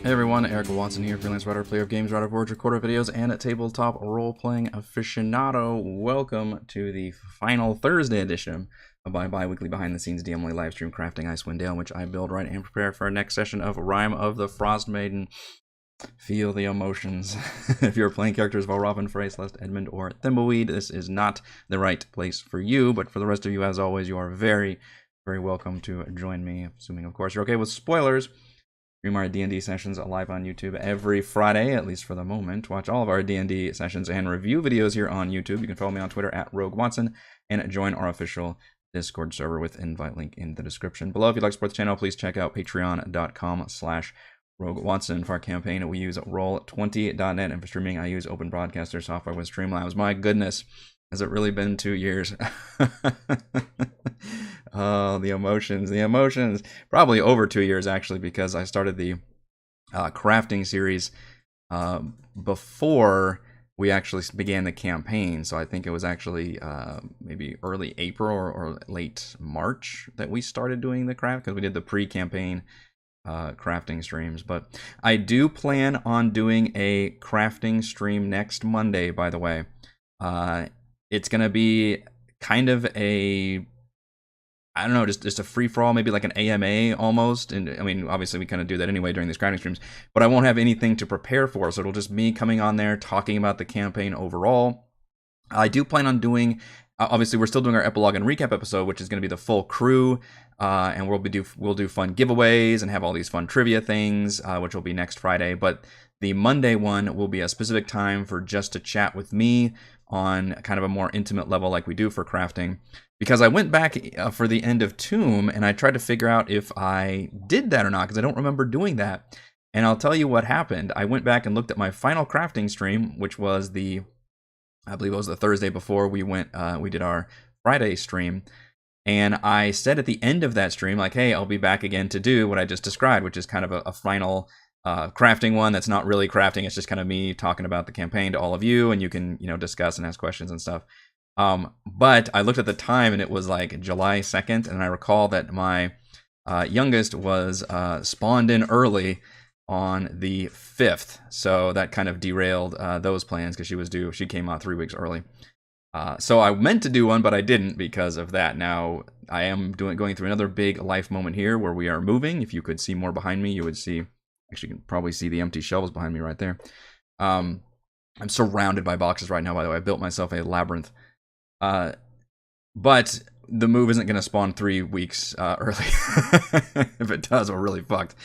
Hey everyone, Eric Watson here, freelance writer, player of games, writer of words, recorder of videos, and a tabletop role-playing aficionado. Welcome to the final Thursday edition of my bi-weekly behind-the-scenes DM live stream Crafting Icewind, in which I build, write, and prepare for our next session of Rime of the Frostmaiden. Feel the emotions. If you're playing characters of Valravn, Frey, Celeste, Edmund, or Thimbleweed, this is not the right place for you, but for the rest of you, as always, you are very, very welcome to join me, assuming, of course, you're okay with spoilers. Stream our D&D sessions live on YouTube every Friday, at least for the moment. Watch all of our D&D sessions and review videos here on YouTube. You can follow me on Twitter at Rogue Watson and join our official Discord server with invite link in the description below. If you'd like to support the channel, please check out patreon.com/Rogue Watson. For our campaign, we use Roll20.net, and for streaming, I use Open Broadcaster software with Streamlabs. My goodness, has it really been 2 years? Oh, the emotions. Probably over 2 years, actually, because I started the crafting series before we actually began the campaign. So I think it was actually maybe early April or late March that we started doing the craft, because we did the pre-campaign crafting streams. But I do plan on doing a crafting stream next Monday, by the way. It's going to be kind of a, I don't know, just a free-for-all, maybe like an AMA almost. And I mean, obviously we kind of do that anyway during these crafting streams, but I won't have anything to prepare for, so it'll just me coming on there talking about the campaign overall. I do plan on doing, obviously we're still doing our epilogue and recap episode, which is going to be the full crew, and we'll do fun giveaways and have all these fun trivia things, which will be next Friday. But the Monday one will be a specific time for just to chat with me on kind of a more intimate level like we do for crafting. Because I went back for the end of Tomb and I tried to figure out if I did that or not, because I don't remember doing that. And I'll tell you what happened. I went back and looked at my final crafting stream, which was I believe it was the Thursday before we did our Friday stream. And I said at the end of that stream, like, hey, I'll be back again to do what I just described, which is kind of a final crafting one that's not really crafting. It's just kind of me talking about the campaign to all of you, and you can, discuss and ask questions and stuff. But I looked at the time and it was like July 2nd, and I recall that my youngest was spawned in early on the 5th, so that kind of derailed those plans, because she came out 3 weeks early. So I meant to do one, but I didn't because of that. Now I am going through another big life moment here where we are moving. If you could see more behind me, you would see, actually you can probably see the empty shelves behind me right there. I'm surrounded by boxes right now, by the way. I built myself a labyrinth. But the move isn't going to spawn 3 weeks early. If it does, we're really fucked.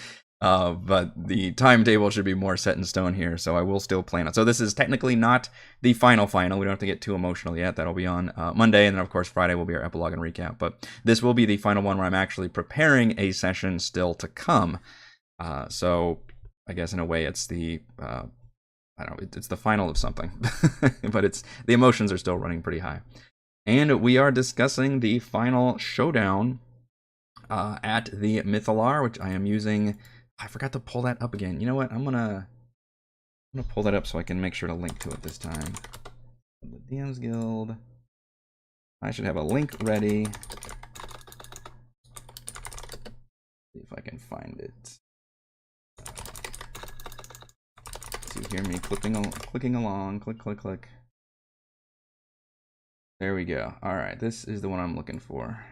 But the timetable should be more set in stone here, so I will still plan it. So this is technically not the final. We don't have to get too emotional yet. That'll be on Monday, and then of course Friday will be our epilogue and recap. But this will be the final one where I'm actually preparing a session still to come. So I guess in a way it's the I don't know, it's the final of something. But the emotions are still running pretty high. And we are discussing the final showdown at the Mythalar, which I am using. I forgot to pull that up again. You know what? I'm gonna pull that up so I can make sure to link to it this time. The DM's Guild. I should have a link ready. See if I can find it. So you hear me clicking along. Click. There we go. All right, this is the one I'm looking for.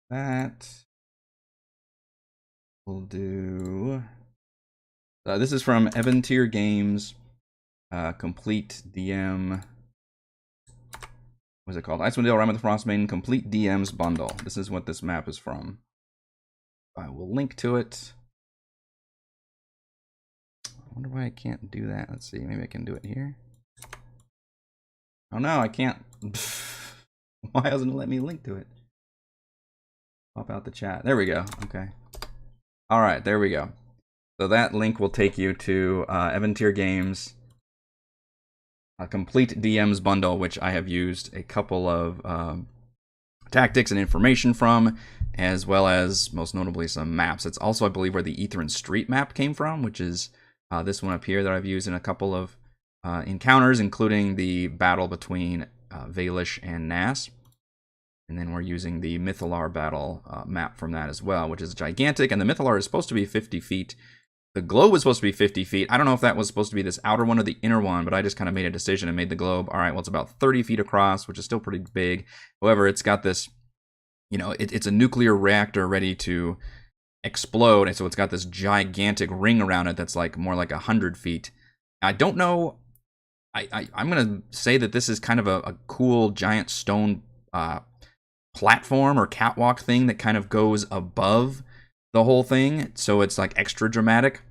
That will do. This is from Evan-Tier Games, Complete DM. What's it called? Icewind Dale, Rime of the Frostmaiden, Complete DM's Bundle. This is what this map is from. I will link to it. I wonder why I can't do that. Let's see. Maybe I can do it here. Oh no, I can't. Why doesn't it let me link to it? Pop out the chat. There we go. Okay. All right, there we go. So that link will take you to Evan-Tier Games, a Complete DM's Bundle, which I have used a couple of tactics and information from, as well as, most notably, some maps. It's also, I believe, where the Etherin Street map came from, which is this one up here that I've used in a couple of encounters, including the battle between Valish and Nass. And then we're using the Mythalar battle map from that as well, which is gigantic. And the Mythalar is supposed to be 50 feet. The globe was supposed to be 50 feet. I don't know if that was supposed to be this outer one or the inner one, but I just kind of made a decision and made the globe. All right, well, it's about 30 feet across, which is still pretty big. However, it's got this, it's a nuclear reactor ready to explode. And so it's got this gigantic ring around it that's like more like 100 feet. I don't know. I'm going to say that this is kind of a cool giant stone platform or catwalk thing that kind of goes above the whole thing, so it's like extra dramatic,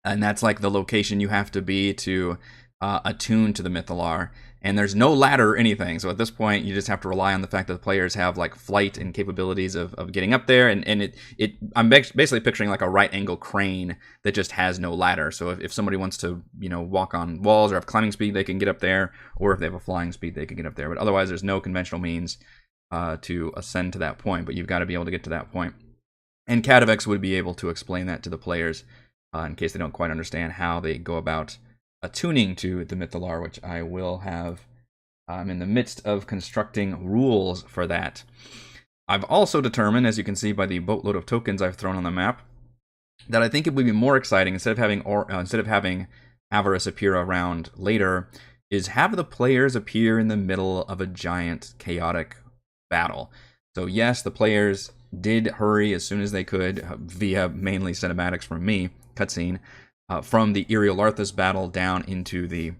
and that's like the location you have to be to attune to the Mythalar. And there's no ladder or anything, so at this point you just have to rely on the fact that the players have like flight and capabilities of getting up there, and I'm basically picturing like a right angle crane that just has no ladder. So if somebody wants to walk on walls or have climbing speed, they can get up there, or if they have a flying speed, they can get up there. But otherwise there's no conventional means to ascend to that point, but you've got to be able to get to that point. And Cadavex would be able to explain that to the players in case they don't quite understand how they go about attuning to the Mythalar, which I will have. I'm in the midst of constructing rules for that. I've also determined, as you can see by the boatload of tokens I've thrown on the map, that I think it would be more exciting, instead of having Avarice appear around later, is have the players appear in the middle of a giant chaotic battle. So yes, the players did hurry as soon as they could via mainly cinematics from me, cutscene, from the Eriolarthus battle down into the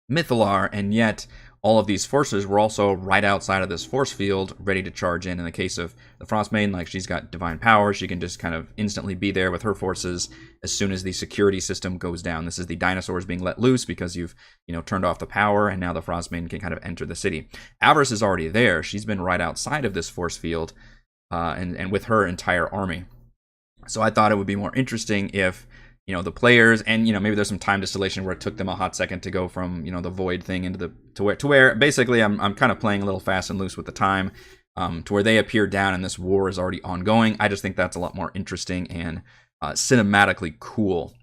Mythalar, and yet all of these forces were also right outside of this force field, ready to charge in. In the case of the Frostmaiden, like, she's got divine power, she can just kind of instantly be there with her forces as soon as the security system goes down. This is the dinosaurs being let loose because you've turned off the power, and now the Frostmaiden can kind of enter the city. Avarice is already there. She's been right outside of this force field, and with her entire army. So I thought it would be more interesting if the players, and maybe there's some time distillation where it took them a hot second to go from the void thing into to where basically I'm kind of playing a little fast and loose with the time, to where they appear down and this war is already ongoing. I just think that's a lot more interesting and cinematically cool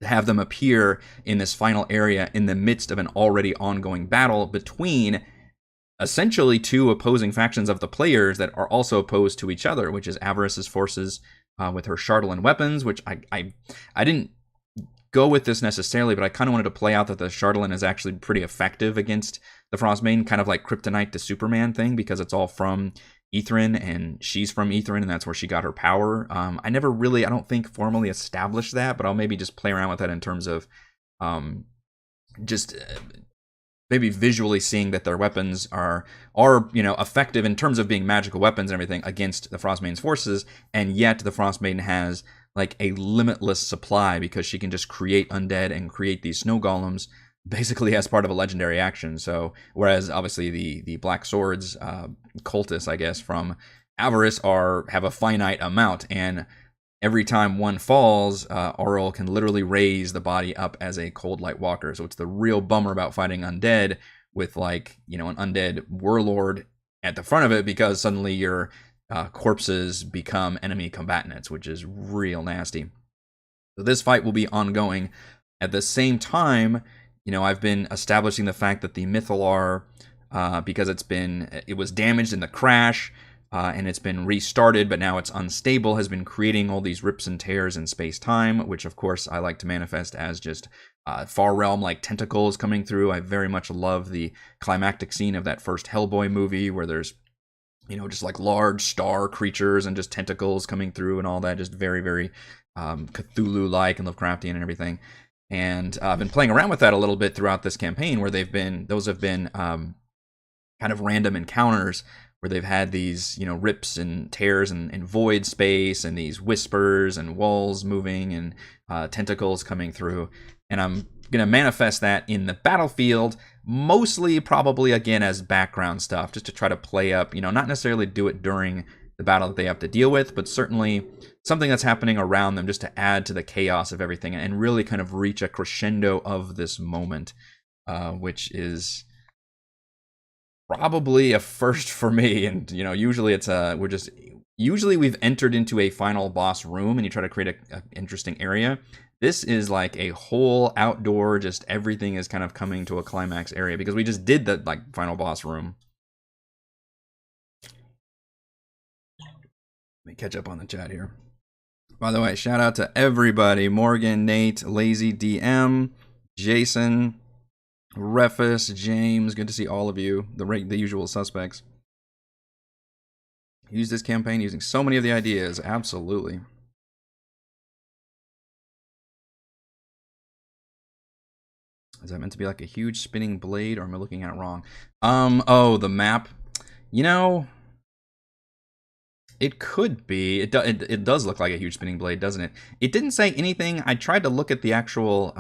to have them appear in this final area in the midst of an already ongoing battle between essentially two opposing factions of the players that are also opposed to each other, which is Avarice's forces with her Chardalyn weapons, which I didn't go with this necessarily, but I kind of wanted to play out that the Chardalyn is actually pretty effective against the Frostmaiden, kind of like Kryptonite to Superman thing, because it's all from Ithrin, and she's from Ithrin, and that's where she got her power. I never really, I don't think, formally established that, but I'll maybe just play around with that in terms of maybe visually seeing that their weapons are effective in terms of being magical weapons and everything against the Frostmaiden's forces, and yet the Frostmaiden has like a limitless supply because she can just create undead and create these snow golems basically as part of a legendary action. So whereas obviously the Black Swords cultists, I guess, from Avarice have a finite amount, and every time one falls, Auril can literally raise the body up as a cold light walker. So it's the real bummer about fighting undead with an undead warlord at the front of it, because suddenly your corpses become enemy combatants, which is real nasty. So this fight will be ongoing. At the same time, I've been establishing the fact that the Mythalar, because it was damaged in the crash, and it's been restarted, but now it's unstable, has been creating all these rips and tears in space-time, which of course I like to manifest as just far realm like tentacles coming through. I very much love the climactic scene of that first Hellboy movie where there's just like large star creatures and just tentacles coming through and all that, just very, very Cthulhu-like and Lovecraftian and everything. And I've been playing around with that a little bit throughout this campaign, where those have been kind of random encounters where they've had these, rips and tears and void space and these whispers and walls moving and tentacles coming through. And I'm going to manifest that in the battlefield, mostly probably, again, as background stuff, just to try to play up, not necessarily do it during the battle that they have to deal with, but certainly something that's happening around them just to add to the chaos of everything and really kind of reach a crescendo of this moment, which is probably a first for me. And usually it's usually we've entered into a final boss room and you try to create an interesting area. This is like a whole outdoor, just everything is kind of coming to a climax area, because we just did the final boss room. Let me catch up on the chat here. By the way, shout out to everybody: Morgan, Nate, Lazy DM, Jason, Refus, James. Good to see all of you. The usual suspects. Use this campaign using so many of the ideas. Absolutely. Is that meant to be like a huge spinning blade, or am I looking at it wrong? Oh, the map. You know, it could be. It does look like a huge spinning blade, doesn't it? It didn't say anything. I tried to look at the actual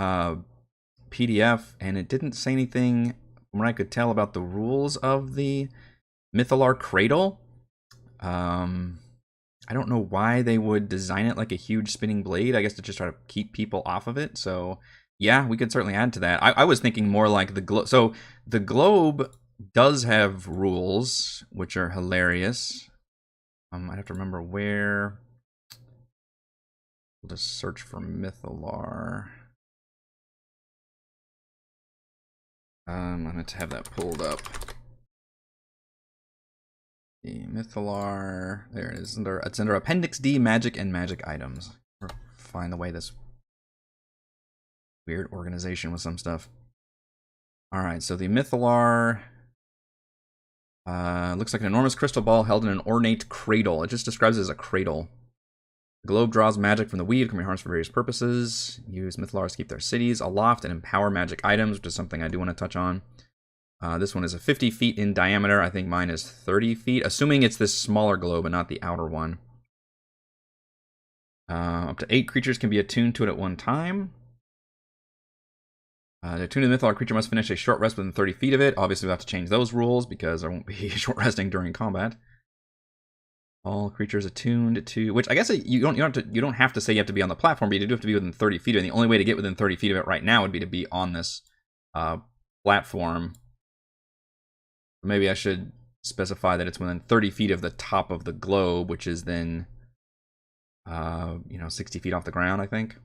PDF, and it didn't say anything from what I could tell about the rules of the Mythalar Cradle. I don't know why they would design it like a huge spinning blade. I guess to just try to keep people off of it. So yeah, we could certainly add to that. I was thinking more like the globe. So the globe does have rules, which are hilarious. I'd have to remember where. We'll just search for Mythalar. I'm going to have that pulled up. The Mythalar. There it is. It's under Appendix D, Magic and Magic Items. Find the way this weird organization with some stuff. Alright, so the Mythalar looks like an enormous crystal ball held in an ornate cradle. It just describes it as a cradle. The globe draws magic from the weed, can be harnessed for various purposes. Use Mythalars to keep their cities aloft and empower magic items, which is something I do want to touch on. This one is 50 feet in diameter. I think mine is 30 feet, assuming it's this smaller globe and not the outer one. Up to 8 creatures can be attuned to it at one time. To attune to the Mythalar, creature must finish a short rest within 30 feet of it. Obviously, we'll have to change those rules because there won't be short resting during combat. All creatures attuned to, which I guess you don't have to say you have to be on the platform, but you do have to be within 30 feet. And the only way to get within 30 feet of it right now would be to be on this platform. Maybe I should specify that it's within 30 feet of the top of the globe, which is then, 60 feet off the ground, I think.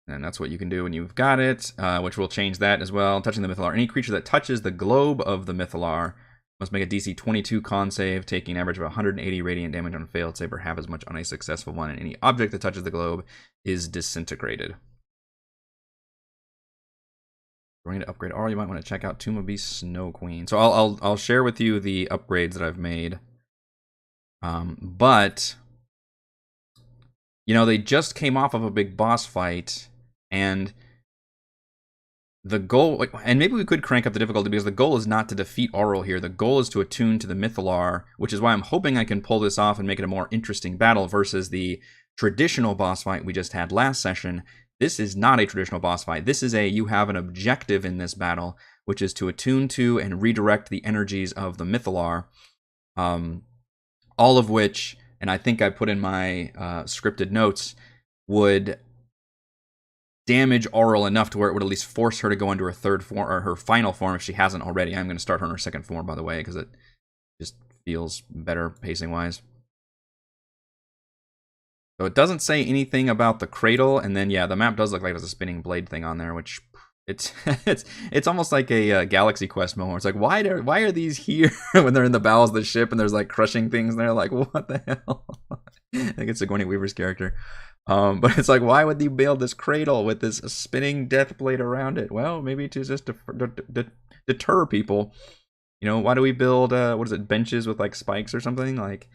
And that's what you can do when you've got it, which will change that as well. Touching the Mythalar. Any creature that touches the globe of the Mythalar must make a DC 22 con save, taking an average of 180 radiant damage on a failed save or half as much on a successful one. And any object that touches the globe is disintegrated. Going to upgrade Aura, you might want to check out Tomb of Beast Snow Queen. So I'll share with you the upgrades that I've made. But they just came off of a big boss fight, and the goal, and maybe we could crank up the difficulty because the goal is not to defeat Auril here. The goal is to attune to the Mythalar, which is why I'm hoping I can pull this off and make it a more interesting battle versus the traditional boss fight we just had last session. This is not a traditional boss fight. This is you have an objective in this battle, which is to attune to and redirect the energies of the Mythalar. All of which, and I think I put in my scripted notes, would damage Auril enough to where it would at least force her to go into her third form, or her final form if she hasn't already. I'm going to start her in her second form, by the way, because it just feels better pacing-wise. So it doesn't say anything about the cradle, and then yeah, the map does look like there's a spinning blade thing on there, which it's almost like a Galaxy Quest moment. It's like why are these here when they're in the bowels of the ship and there's like crushing things and they're like what the hell? I think it's Sigourney Weaver's character, but it's like why would you build this cradle with this spinning death blade around it? Well, maybe to just deter people. Why do we build benches with like spikes or something? Like,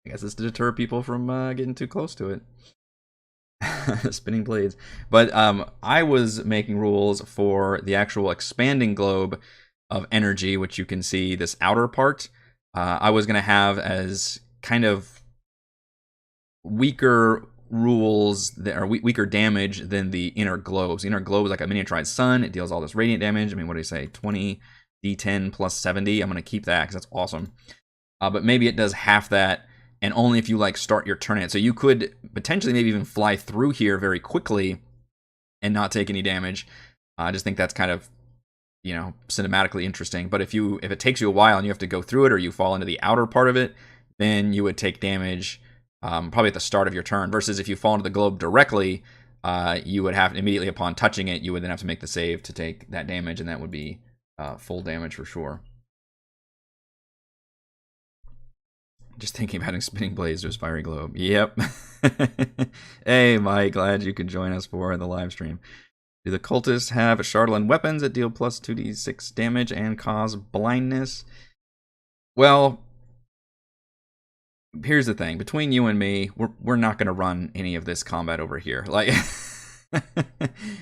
I guess it's to deter people from getting too close to it. Spinning blades. But I was making rules for the actual expanding globe of energy, which you can see this outer part. I was going to have as kind of weaker rules that are weaker damage than the inner globes. The inner globe is like a miniaturized sun. It deals all this radiant damage. I mean, what do you say? 20 D10 plus 70. I'm going to keep that because that's awesome. But maybe it does half that, and only if you like start your turn in it. So you could potentially maybe even fly through here very quickly and not take any damage. I just think that's kind of, cinematically interesting. But if it takes you a while and you have to go through it, or you fall into the outer part of it, then you would take damage probably at the start of your turn. Versus if you fall into the globe directly, you would have immediately upon touching it, you would then have to make the save to take that damage, and that would be full damage for sure. Just thinking about spinning blades to a fiery globe. Yep. Hey, Mike, glad you could join us for the live stream. Do the cultists have Chardalyn weapons that deal plus 2d6 damage and cause blindness? Well, here's the thing. Between you and me, we're not going to run any of this combat over here. Like,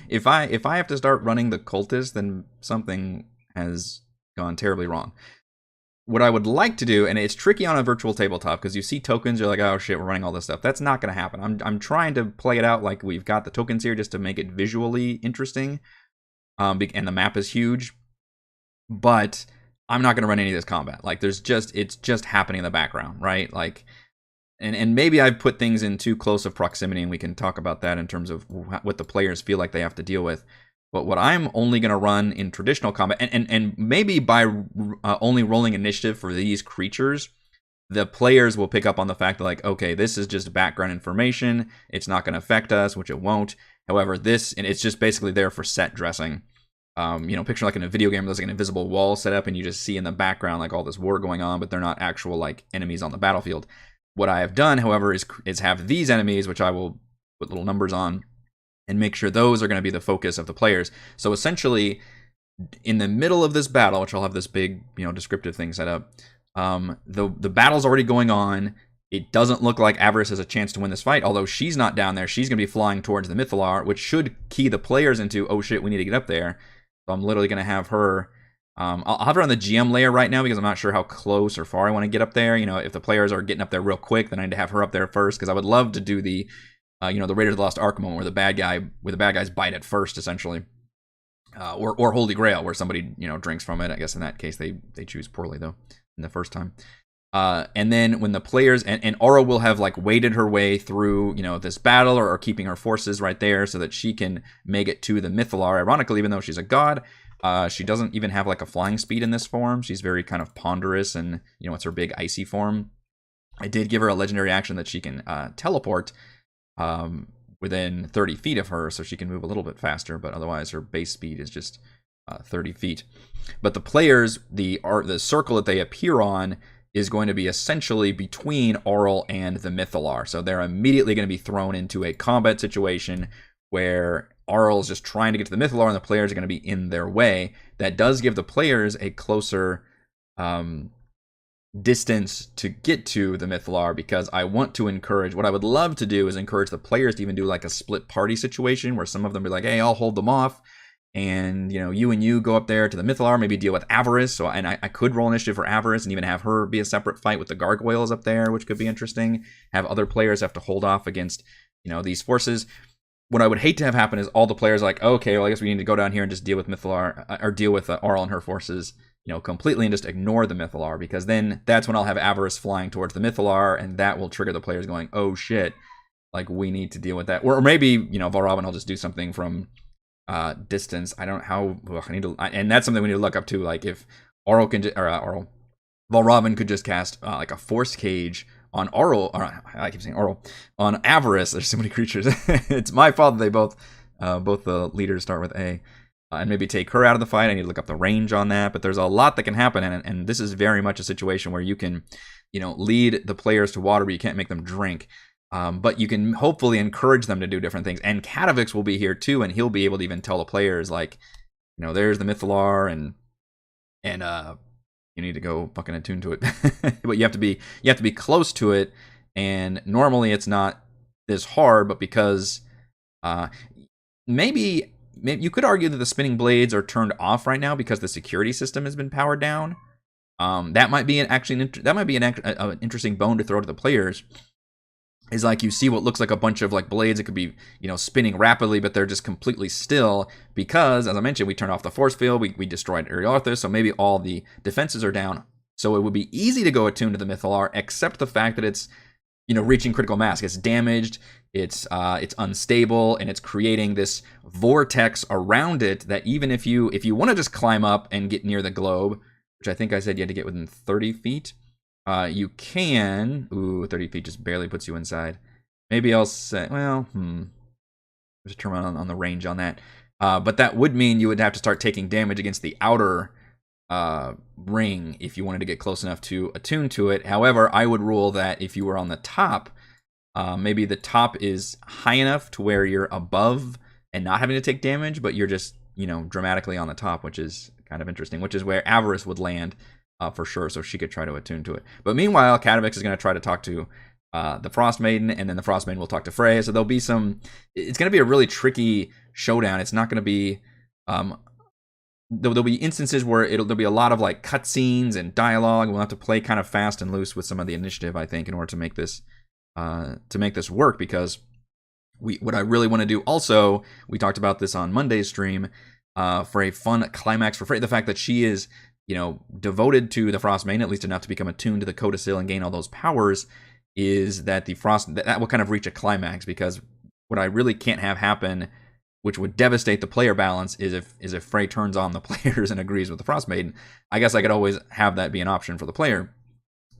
if I have to start running the cultists, then something has gone terribly wrong. What I would like to do, and it's tricky on a virtual tabletop because you see tokens, you're like, oh shit, we're running all this stuff. That's not going to happen. I'm trying to play it out like we've got the tokens here just to make it visually interesting. And the map is huge, but I'm not going to run any of this combat. Like, it's just happening in the background, right? Like, and maybe I've put things in too close of proximity, and we can talk about that in terms of what the players feel like they have to deal with. But what I'm only going to run in traditional combat, and maybe by only rolling initiative for these creatures, the players will pick up on the fact that, like, okay, this is just background information. It's not going to affect us, which it won't. However, and it's just basically there for set dressing. Picture like in a video game, there's like an invisible wall set up, and you just see in the background like all this war going on, but they're not actual like enemies on the battlefield. What I have done, however, is have these enemies, which I will put little numbers on, and make sure those are going to be the focus of the players. So essentially, in the middle of this battle, which I'll have this big, descriptive thing set up, the battle's already going on. It doesn't look like Avarice has a chance to win this fight, although she's not down there. She's going to be flying towards the Mythallar, which should key the players into, oh shit, we need to get up there. So I'm literally going to have her... I'll have her on the GM layer right now because I'm not sure how close or far I want to get up there. If the players are getting up there real quick, then I need to have her up there first because I would love to do the... the Raiders of the Lost Ark moment where the bad guys bite it first, essentially, or Holy Grail, where somebody drinks from it. I guess in that case they choose poorly though in the first time. And then when the players and Aura will have like waded her way through this battle or keeping her forces right there so that she can make it to the Mythallar. Ironically, even though she's a god, she doesn't even have like a flying speed in this form. She's very kind of ponderous, and it's her big icy form. I did give her a legendary action that she can teleport within 30 feet of her, so she can move a little bit faster, but otherwise her base speed is just 30 feet. But the players, the circle that they appear on is going to be essentially between Auril and the Mythallar. So they're immediately going to be thrown into a combat situation where Auril is just trying to get to the Mythallar and the players are going to be in their way. That does give the players a closer distance to get to the Mythallar, because I want to encourage, what I would love to do is encourage the players to even do like a split party situation where some of them be like, hey, I'll hold them off, and you and you go up there to the Mythallar, maybe deal with Avarice. So I could roll initiative for Avarice and even have her be a separate fight with the gargoyles up there, which could be interesting. Have other players have to hold off against these forces. What I would hate to have happen is all the players are like, okay, well, I guess we need to go down here and just deal with Mythallar, or deal with Auril and her forces completely, and just ignore the Mythallar, because then that's when I'll have Avarice flying towards the Mythallar, and that will trigger the players going, oh shit, like we need to deal with that. Or maybe, Valravn will just do something from distance. I don't know how, I need to, and that's something we need to look up to, like if Auril can, Valravn could just cast like a force cage on Auril, or I keep saying Auril, on Avarice. There's so many creatures. It's my fault that they both the leaders start with A. And maybe take her out of the fight. I need to look up the range on that, but there's a lot that can happen, and this is very much a situation where you can, lead the players to water, but you can't make them drink. But you can hopefully encourage them to do different things. And Katavix will be here too, and he'll be able to even tell the players, like, there's the Mythallar, and you need to go fucking attune to it. But you have to be close to it, and normally it's not this hard, but because maybe you could argue that the spinning blades are turned off right now because the security system has been powered down. That might be an interesting bone to throw to the players. Is like you see what looks like a bunch of like blades. It could be spinning rapidly, but they're just completely still because, as I mentioned, we turned off the force field. We destroyed Ariarthus, so maybe all the defenses are down. So it would be easy to go attune to the Mythallar, except the fact that it's reaching critical mass. It's damaged, it's unstable, and it's creating this vortex around it that even if you want to just climb up and get near the globe, which I think I said you had to get within 30 feet, you can. Ooh, 30 feet just barely puts you inside. Maybe I'll say, well, just turn on the range on that. But that would mean you would have to start taking damage against the outer ring if you wanted to get close enough to attune to it. However, I would rule that if you were on the top, maybe the top is high enough to where you're above and not having to take damage, but you're just, dramatically on the top, which is kind of interesting, which is where Avarice would land for sure, so she could try to attune to it. But meanwhile, Katamix is going to try to talk to the Frostmaiden, and then the Frostmaiden will talk to Frey, so there'll be it's going to be a really tricky showdown. It's not going to be, there'll be instances where there'll be a lot of like cutscenes and dialogue. We'll have to play kind of fast and loose with some of the initiative, I think, in order to make this work, because what I really want to do also, we talked about this on Monday's stream, for a fun climax for Frey, the fact that she is, devoted to the Frostmaiden, at least enough to become attuned to the Codicil and gain all those powers, is that that will kind of reach a climax, because what I really can't have happen, which would devastate the player balance, is if Frey turns on the players and agrees with the Frostmaiden. I guess I could always have that be an option for the player.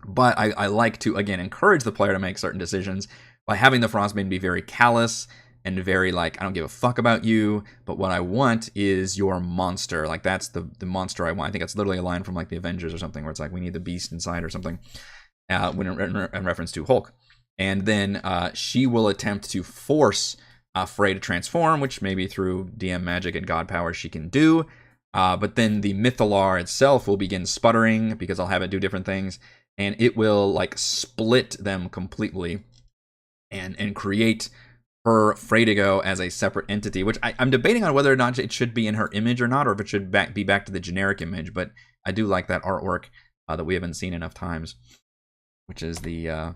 But I like to, again, encourage the player to make certain decisions by having the Frostmaiden be very callous and very like, I don't give a fuck about you, but what I want is your monster. Like, that's the monster I want. I think it's literally a line from like the Avengers or something, where it's like, we need the beast inside or something, when in reference to Hulk. And then she will attempt to force Frey to transform, which maybe through DM magic and god power she can do. But then the Mythalar itself will begin sputtering, because I'll have it do different things, and it will like split them completely and create her Freydigo as a separate entity, which I'm debating on whether or not it should be in her image or not, or if it should be back to the generic image. But I do like that artwork that we haven't seen enough times, which is the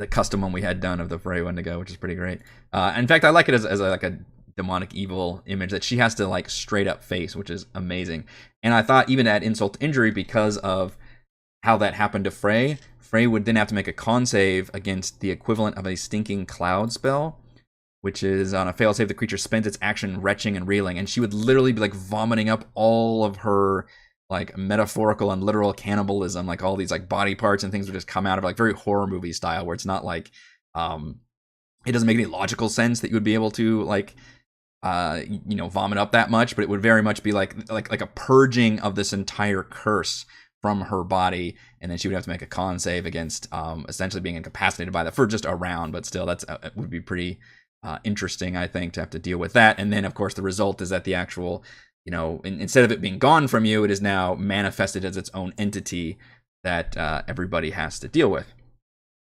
custom one we had done of the Frey Wendigo, which is pretty great. In fact, I like it as like a demonic evil image that she has to like straight up face, which is amazing. And I thought, even at insult to injury, because of how that happened to Frey would then have to make a con save against the equivalent of a Stinking Cloud spell, which is on a fail save, the creature spends its action retching and reeling, and she would literally be like vomiting up all of her like metaphorical and literal cannibalism, like all these like body parts and things would just come out of, like, very horror movie style, where it's not like it doesn't make any logical sense that you would be able to like vomit up that much, but it would very much be like a purging of this entire curse from her body, and then she would have to make a con save against essentially being incapacitated by that for just a round. But still, it would be pretty interesting, I think, to have to deal with that. And then, of course, the result is that the actual, instead of it being gone from you, it is now manifested as its own entity that everybody has to deal with.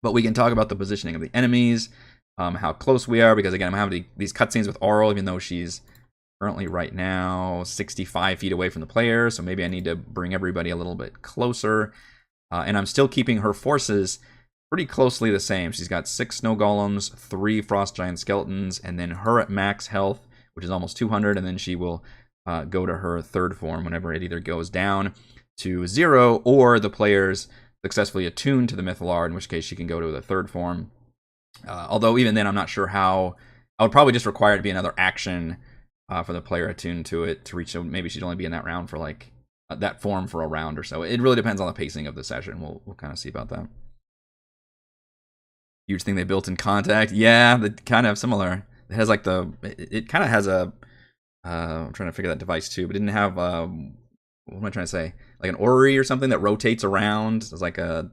But we can talk about the positioning of the enemies, how close we are, because again, I'm having these cutscenes with Auril, even though she's currently right now 65 feet away from the player, so maybe I need to bring everybody a little bit closer. And I'm still keeping her forces pretty closely the same. She's got 6 snow golems, 3 frost giant skeletons, and then her at max health, which is almost 200, and then she will go to her third form whenever it either goes down to 0 or the player's successfully attuned to the Mythalar, in which case she can go to the third form. Although even then, I'm not sure how. I would probably just require it to be another action for the player attuned to it to reach. So maybe she'd only be in that round for like that form for a round or so. It really depends on the pacing of the session. We'll kind of see about that. Huge thing they built in Contact. Yeah, they kind of similar. It has like it kind of has a. I'm trying to figure that device too, but it didn't have. What am I trying to say? Like an orrery or something that rotates around. It's like a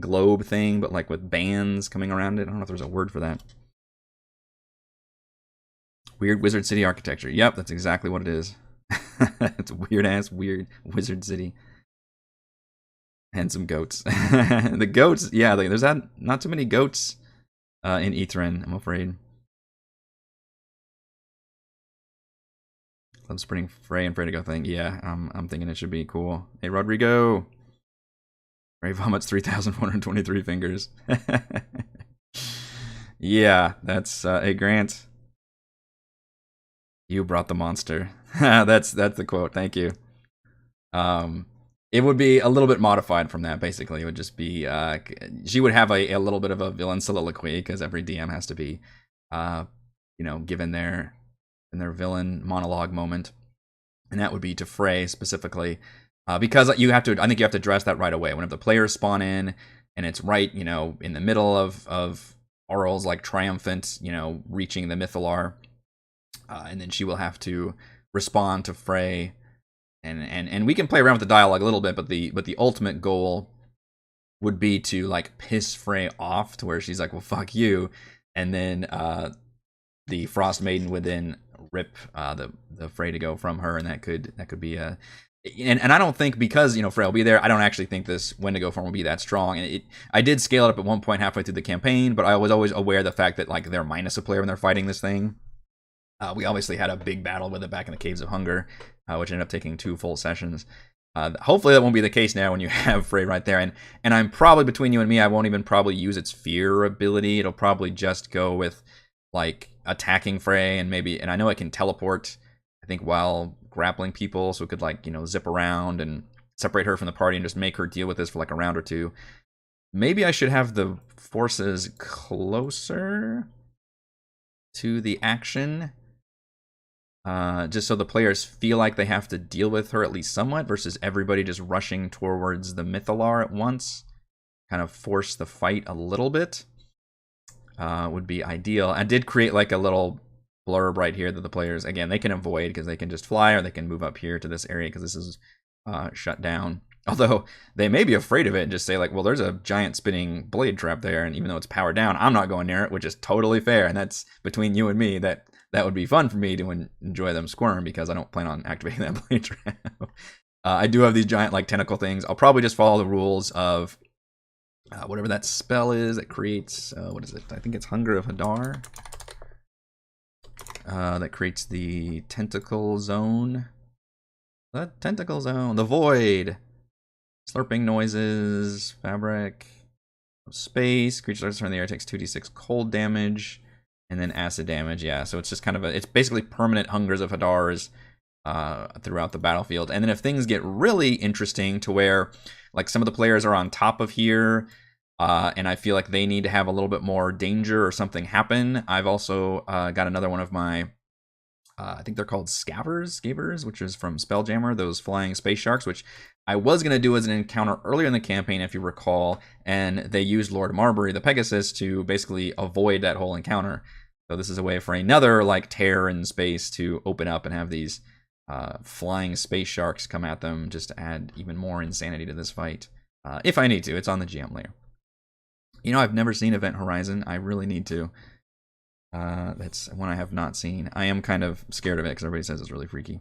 globe thing, but like with bands coming around it. I don't know if there's a word for that. Weird Wizard City architecture. Yep, that's exactly what it is. It's weird Wizard City. And some goats. The goats, yeah, there's not too many goats in Ithrin, I'm afraid. I'm spreading Frey and Freydigo thing. Yeah, I'm thinking it should be cool. Hey, Rodrigo. Frey vomits 3,423 fingers. Yeah, that's a Grant. You brought the monster. That's the quote. Thank you. It would be a little bit modified from that. Basically, it would just be she would have a little bit of a villain soliloquy, because every DM has to be, given their villain monologue moment, and that would be to Frey specifically, because you have to. I think you have to address that right away whenever the players spawn in, and it's right, in the middle of Auril's like triumphant, reaching the Mythalar. And then she will have to respond to Frey And we can play around with the dialogue a little bit, but the ultimate goal would be to like piss Frey off to where she's like, well, fuck you, and then the Frostmaiden would then rip the Frey to go from her, and that could be a. And I don't think, because Frey will be there, I don't actually think this Wendigo form will be that strong. And I did scale it up at one point halfway through the campaign, but I was always aware of the fact that like they're minus a player when they're fighting this thing. We obviously had a big battle with it back in the Caves of Hunger, which ended up taking 2 full sessions. Hopefully that won't be the case now when you have Frey right there. And I'm probably, between you and me, I won't even probably use its fear ability. It'll probably just go with like attacking Frey, and I know it can teleport, I think, while grappling people, so it could like zip around and separate her from the party and just make her deal with this for like a round or two. Maybe I should have the forces closer to the action, just so the players feel like they have to deal with her at least somewhat, versus everybody just rushing towards the Mythalar at once. Kind of force the fight a little bit would be ideal. I did create like a little blurb right here that the players, again, they can avoid because they can just fly, or they can move up here to this area because this is shut down. Although they may be afraid of it and just say like, well, there's a giant spinning blade trap there, and even though it's powered down, I'm not going near it, which is totally fair. And that's between you and me, that would be fun for me to enjoy them squirm, because I don't plan on activating that blade trap. I do have these giant like tentacle things. I'll probably just follow the rules of whatever that spell is that creates, what is it? I think it's Hunger of Hadar. That creates the tentacle zone. The tentacle zone. The void. Slurping noises. Fabric. Space. Creature starts to turn in the air, takes 2d6 cold damage. And then acid damage. Yeah, so it's just kind of it's basically permanent Hungers of Hadars throughout the battlefield. And then if things get really interesting to where like some of the players are on top of here, and I feel like they need to have a little bit more danger or something happen, I've also got another one of my, I think they're called Scavers, which is from Spelljammer, those flying space sharks, which I was going to do as an encounter earlier in the campaign, if you recall, and they used Lord Marbury, the Pegasus, to basically avoid that whole encounter. So this is a way for another like tear in space to open up and have these flying space sharks come at them, just to add even more insanity to this fight. If I need to, it's on the GM layer. I've never seen Event Horizon. I really need to. That's one I have not seen. I am kind of scared of it because everybody says it's really freaky.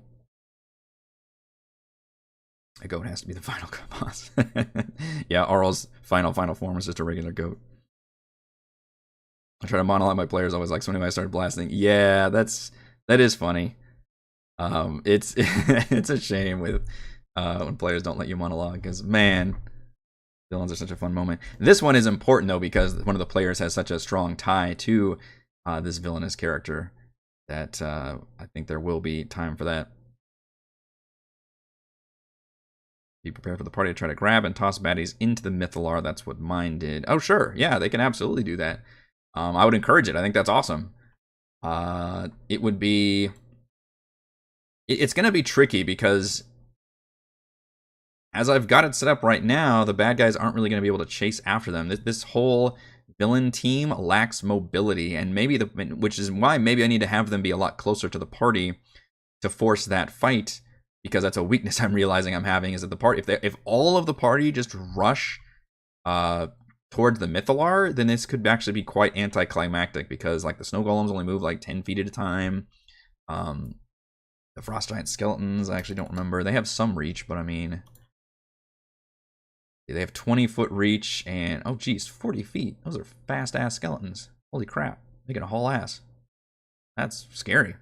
A goat has to be the final boss. Yeah, Arl's final form is just a regular goat. I try to monologue my players always like, so anyway I started blasting. Yeah, that is funny. It's it's a shame with when players don't let you monologue, because man, villains are such a fun moment. This one is important though, because one of the players has such a strong tie to this villainous character that I think there will be time for that. Be prepared for the party to try to grab and toss baddies into the Mythalar. That's what mine did. Oh sure, yeah, they can absolutely do that. I would encourage it. I think that's awesome. It would be. It's going to be tricky because as I've got it set up right now, the bad guys aren't really going to be able to chase after them. This whole villain team lacks mobility, and which is why maybe I need to have them be a lot closer to the party to force that fight, because that's a weakness I'm realizing I'm having, is that the party, if all of the party just rush towards the Mythalar, then this could actually be quite anticlimactic, because like the snow golems only move like 10 feet at a time. The frost giant skeletons, I actually don't remember. They have some reach, but I mean, they have 20-foot reach, and oh geez, 40 feet. Those are fast-ass skeletons. Holy crap, they can haul ass. That's scary.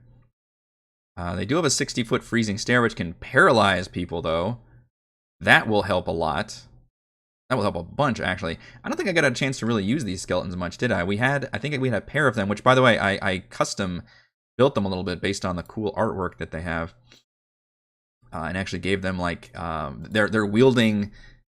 They do have a 60-foot freezing stare, which can paralyze people, though. That will help a lot. That will help a bunch, actually. I don't think I got a chance to really use these skeletons much, did I? I think we had a pair of them, which, by the way, I custom built them a little bit based on the cool artwork that they have. And actually gave them, like, they're wielding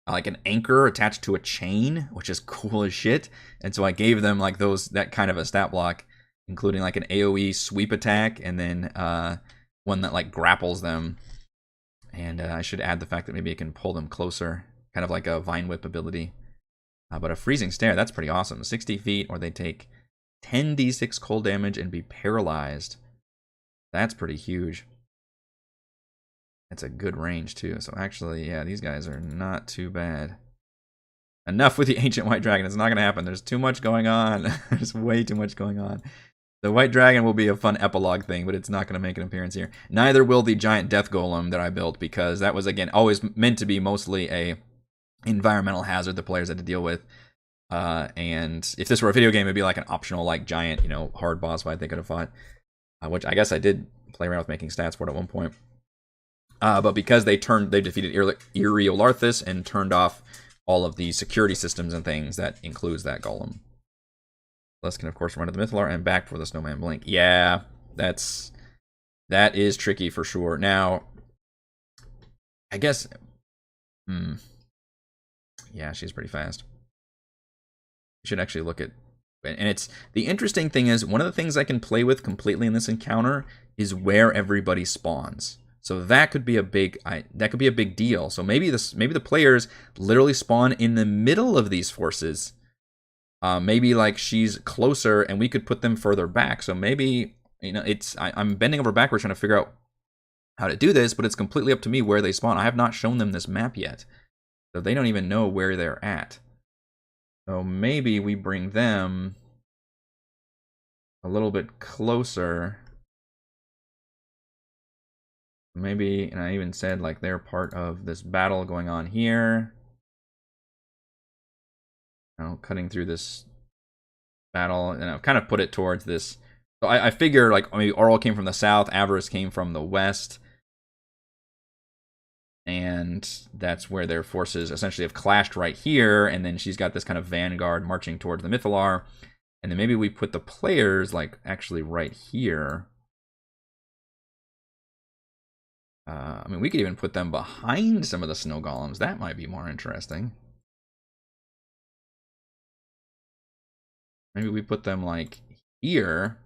like an anchor attached to a chain, which is cool as shit. And so I gave them like that kind of a stat block, including like an AoE sweep attack, and then one that like grapples them. And I should add the fact that maybe it can pull them closer, kind of like a vine whip ability. But a freezing stare, that's pretty awesome. 60 feet, or they take 10d6 cold damage and be paralyzed. That's pretty huge. It's a good range too. So actually, yeah, these guys are not too bad. Enough with the Ancient White Dragon. It's not going to happen. There's too much going on. There's way too much going on. The White Dragon will be a fun epilogue thing, but it's not going to make an appearance here. Neither will the giant Death Golem that I built, because that was, again, always meant to be mostly a environmental hazard the players had to deal with. And if this were a video game, it'd be like an optional, like, giant, you know, hard boss fight they could have fought. Which I guess I did play around with making stats for it at one point. But because they defeated Eriolarthus and turned off all of the security systems and things, that includes that golem. Les can, of course, run to the Mythalar and back for the Snowman Blink. Yeah, that is tricky for sure. Now, I guess... yeah, she's pretty fast. You should actually look at... And it's... The interesting thing is, one of the things I can play with completely in this encounter is where everybody spawns. So that could be a big deal. So maybe the players literally spawn in the middle of these forces. Maybe like she's closer and we could put them further back. So maybe, you know, I'm bending over backwards trying to figure out how to do this, but it's completely up to me where they spawn. I have not shown them this map yet, so they don't even know where they're at. So maybe we bring them a little bit closer. Maybe, and I even said like they're part of this battle going on here. Cutting through this battle, and I've kind of put it towards this. So I figure like maybe Auril came from the south, Avarice came from the west, and that's where their forces essentially have clashed right here. And then she's got this kind of vanguard marching towards the Mythalar, and then maybe we put the players like actually right here. I mean, we could even put them behind some of the snow golems. That might be more interesting. Maybe we put them like here.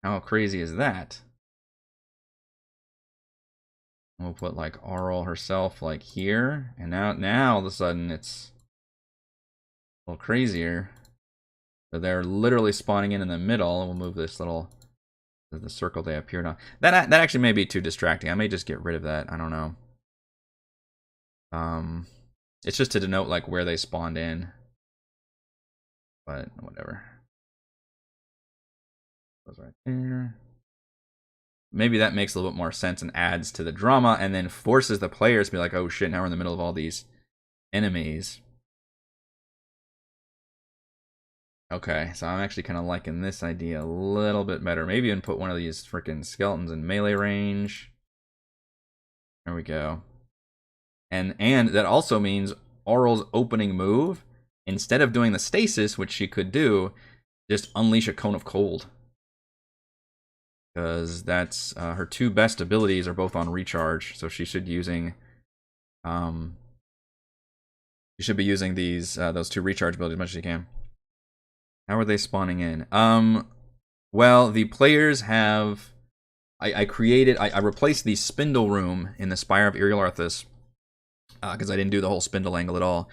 How crazy is that? We'll put like Auril herself like here, and now all of a sudden it's a little crazier. So they're literally spawning in the middle, and we'll move this little the circle they appeared on. That actually may be too distracting. I may just get rid of that. I don't know. It's just to denote like where they spawned in. But whatever. Goes right there. Maybe that makes a little bit more sense and adds to the drama, and then forces the players to be like, oh shit, now we're in the middle of all these enemies. Okay, so I'm actually kind of liking this idea a little bit better. Maybe even put one of these freaking skeletons in melee range. There we go. And that also means Auril's opening move, instead of doing the stasis, which she could do, just unleash a Cone of Cold. Because that's her two best abilities are both on recharge, so she should be using these those two recharge abilities as much as she can. How are they spawning in? Well, the players have... I replaced the spindle room in the Spire of Eriolarthus, because I didn't do the whole spindle angle at all,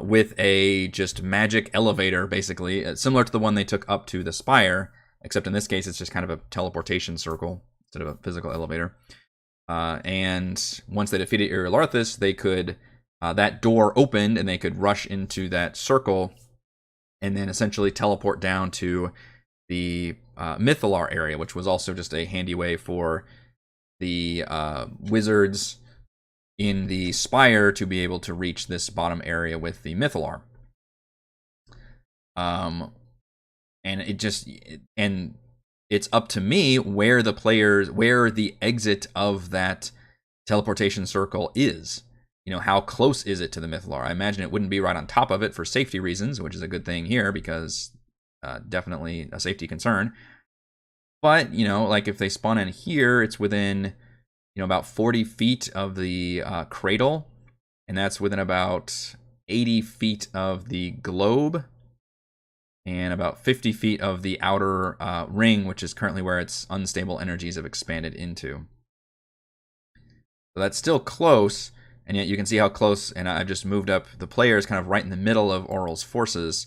with a just magic elevator, basically, similar to the one they took up to the Spire, except in this case it's just kind of a teleportation circle instead of a physical elevator. And once they defeated Eriolarthus, they could... that door opened, and they could rush into that circle and then essentially teleport down to the Mythalar area, which was also just a handy way for the wizards in the Spire to be able to reach this bottom area with the Mythalar. And it's up to me where the exit of that teleportation circle is. You know, how close is it to the Mythalar? I imagine it wouldn't be right on top of it for safety reasons, which is a good thing here because definitely a safety concern. But, you know, like if they spawn in here, it's within, you know, about 40 feet of the cradle, and that's within about 80 feet of the globe, and about 50 feet of the outer ring, which is currently where its unstable energies have expanded into. So that's still close. And yet you can see how close, and I've just moved up the players kind of right in the middle of Auril's forces.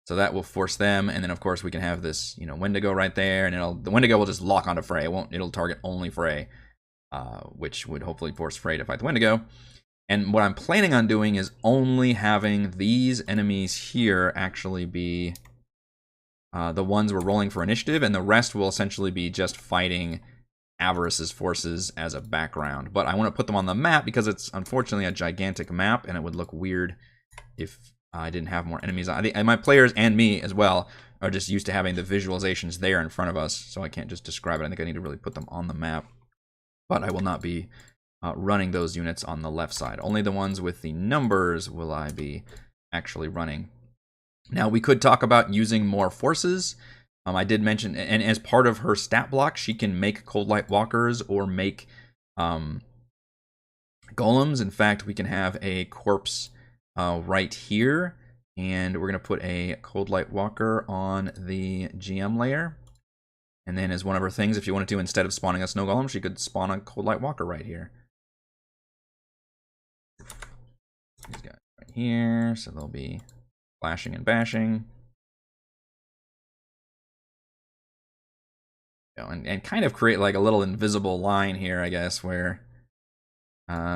So that will force them, and then of course we can have this, Wendigo right there, and the Wendigo will just lock onto Frey. It'll target only Frey, which would hopefully force Frey to fight the Wendigo. And what I'm planning on doing is only having these enemies here actually be the ones we're rolling for initiative, and the rest will essentially be just fighting Avarice's forces as a background. But I want to put them on the map because it's unfortunately a gigantic map, and it would look weird if I didn't have more enemies. And my players and me as well are just used to having the visualizations there in front of us, so I can't just describe it. I think I need to really put them on the map. But I will not be running those units on the left side. Only the ones with the numbers will I be actually running. Now, we could talk about using more forces. I did mention, and as part of her stat block, she can make Cold Light Walkers or make golems. In fact, we can have a corpse right here, and we're going to put a Cold Light Walker on the GM layer. And then as one of her things, if you wanted to, instead of spawning a Snow Golem, she could spawn a Cold Light Walker right here. These guys right here, so they'll be flashing and bashing. And kind of create like a little invisible line here, I guess, where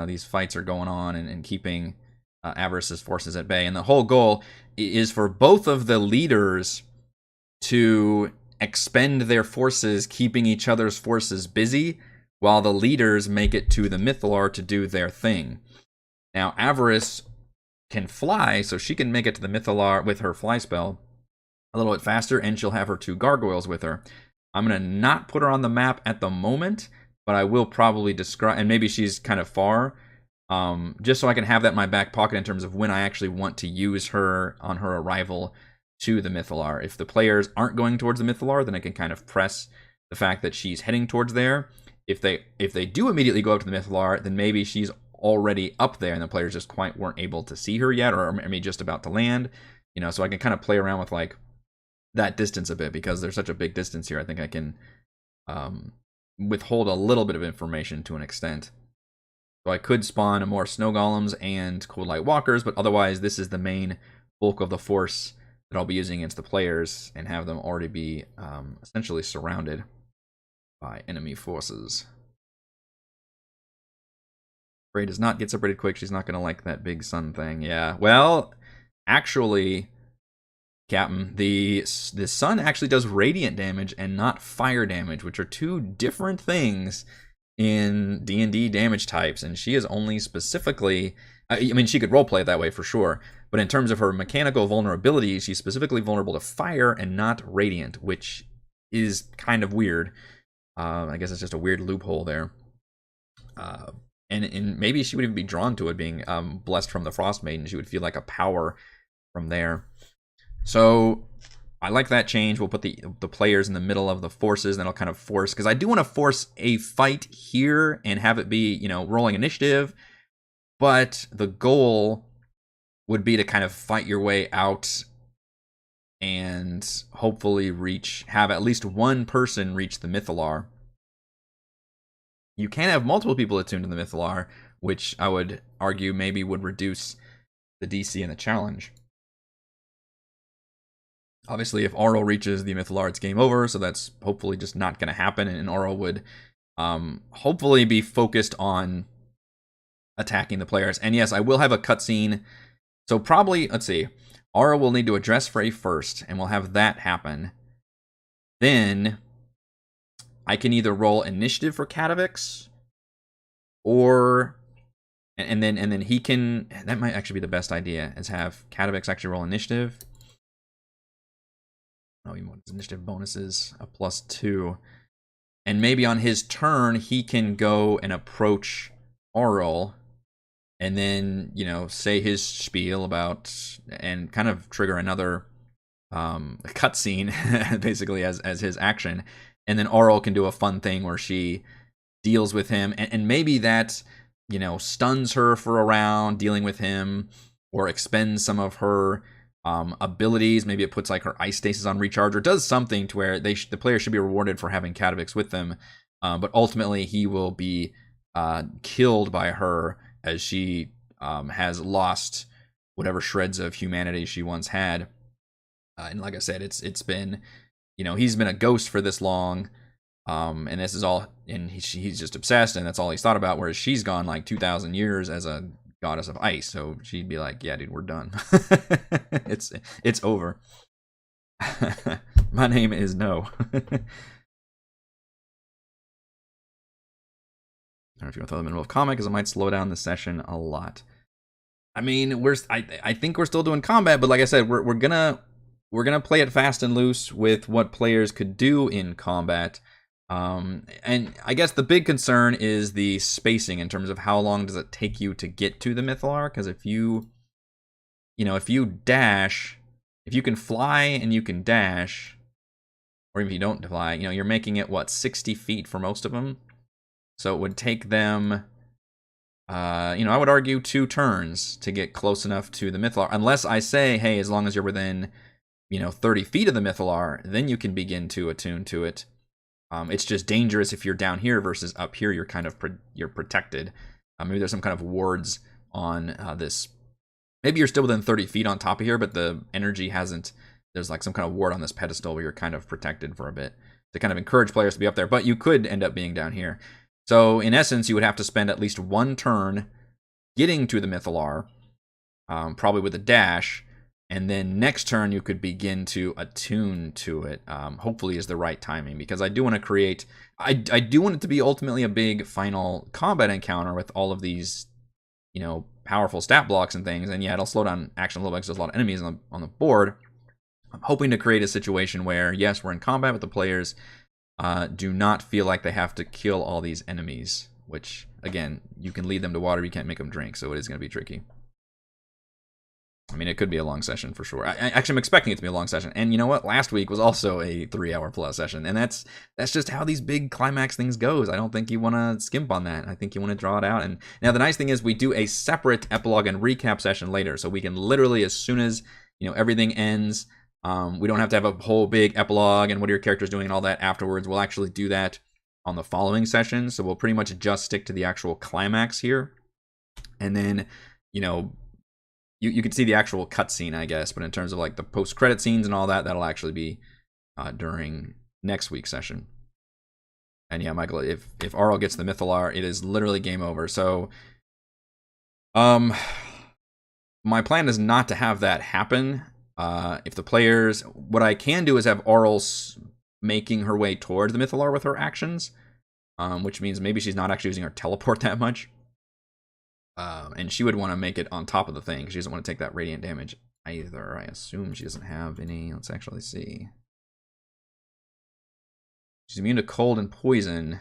these fights are going on and keeping Avarice's forces at bay. And the whole goal is for both of the leaders to expend their forces, keeping each other's forces busy, while the leaders make it to the Mythallar to do their thing. Now, Avarice can fly, so she can make it to the Mythallar with her fly spell a little bit faster, and she'll have her 2 gargoyles with her. I'm going to not put her on the map at the moment, but I will probably describe, and maybe she's kind of far, just so I can have that in my back pocket in terms of when I actually want to use her on her arrival to the Mythallar. If the players aren't going towards the Mythallar, then I can kind of press the fact that she's heading towards there. If they do immediately go up to the Mythallar, then maybe she's already up there and the players just quite weren't able to see her yet, or maybe just about to land. So I can kind of play around with like that distance a bit, because there's such a big distance here. I think I can withhold a little bit of information to an extent. So I could spawn more Snow Golems and Cold Light Walkers, but otherwise this is the main bulk of the force that I'll be using against the players, and have them already be essentially surrounded by enemy forces. Frey does not get separated quick. She's not going to like that big sun thing. Yeah, well, actually, Captain, the sun actually does radiant damage and not fire damage, which are 2 different things in D&D damage types, and she is only specifically, I mean, she could roleplay it that way for sure, but in terms of her mechanical vulnerability, she's specifically vulnerable to fire and not radiant, which is kind of weird. I guess it's just a weird loophole there. And maybe she would even be drawn to it, being blessed from the Frostmaiden. She would feel like a power from there. So I like that change. We'll put the players in the middle of the forces, and that'll kind of force, because I do want to force a fight here and have it be, rolling initiative. But the goal would be to kind of fight your way out and hopefully have at least one person reach the Mythallar. You can have multiple people attuned to the Mythallar, which I would argue maybe would reduce the DC and the challenge. Obviously, if Auril reaches the Mythallar, it's game over, so that's hopefully just not going to happen, and Auril would hopefully be focused on attacking the players. And yes, I will have a cutscene, so probably, let's see, Auril will need to address Frey first, and we'll have that happen. Then I can either roll initiative for Katavix, or and then he can, that might actually be the best idea, is have Katavix actually roll initiative. Oh, even what his initiative bonus is, a +2. And maybe on his turn, he can go and approach Auril, and then, say his spiel about, and kind of trigger another cutscene, basically, as his action. And then Auril can do a fun thing where she deals with him, and maybe that, stuns her for a round dealing with him, or expends some of her abilities. Maybe it puts like her ice stasis on recharge, or does something to where the player should be rewarded for having Katavix with them. But ultimately, he will be killed by her, as she has lost whatever shreds of humanity she once had. And like I said, it's been, he's been a ghost for this long. And this is all, and he's just obsessed, and that's all he's thought about. Whereas she's gone like 2,000 years as a goddess of ice, so she'd be like, "Yeah, dude, we're done. it's over." My name is No. I don't know if you want to throw them in the middle of combat because it might slow down the session a lot. I mean, I think we're still doing combat, but like I said, we're gonna play it fast and loose with what players could do in combat. And I guess the big concern is the spacing in terms of how long does it take you to get to the Mythalar? Because if you dash, if you can fly and you can dash, or if you don't fly, you're making it, 60 feet for most of them? So it would take them, I would argue 2 turns to get close enough to the Mythalar. Unless I say, hey, as long as you're within, 30 feet of the Mythalar, then you can begin to attune to it. It's just dangerous if you're down here versus up here. You're kind of you're protected. Maybe there's some kind of wards on this. Maybe you're still within 30 feet on top of here, but the energy hasn't. There's like some kind of ward on this pedestal where you're kind of protected for a bit to kind of encourage players to be up there. But you could end up being down here. So in essence, you would have to spend at least 1 turn getting to the Mythalar, probably with a dash. And then next turn, you could begin to attune to it, hopefully is the right timing. Because I do want to create, I do want it to be ultimately a big final combat encounter with all of these, powerful stat blocks and things. And yeah, it'll slow down action a little bit because there's a lot of enemies on the board. I'm hoping to create a situation where, yes, we're in combat, but the players do not feel like they have to kill all these enemies. Which, again, you can lead them to water, you can't make them drink, so it is going to be tricky. I mean, it could be a long session for sure. Actually, I'm expecting it to be a long session. And you know what? Last week was also a 3-hour plus session. And that's just how these big climax things goes. I don't think you want to skimp on that. I think you want to draw it out. And now the nice thing is we do a separate epilogue and recap session later. So we can literally, as soon as, everything ends, we don't have to have a whole big epilogue and what are your characters doing and all that afterwards. We'll actually do that on the following session. So we'll pretty much just stick to the actual climax here. And then, you can see the actual cutscene, I guess, but in terms of like the post-credit scenes and all that, that'll actually be during next week's session. And yeah, Michael, if Arl gets the Mythalar, it is literally game over. So, my plan is not to have that happen. If the players, what I can do is have Arl making her way towards the Mythalar with her actions, which means maybe she's not actually using her teleport that much. And she would want to make it on top of the thing. She doesn't want to take that radiant damage either. I assume she doesn't have any. Let's actually see. She's immune to cold and poison.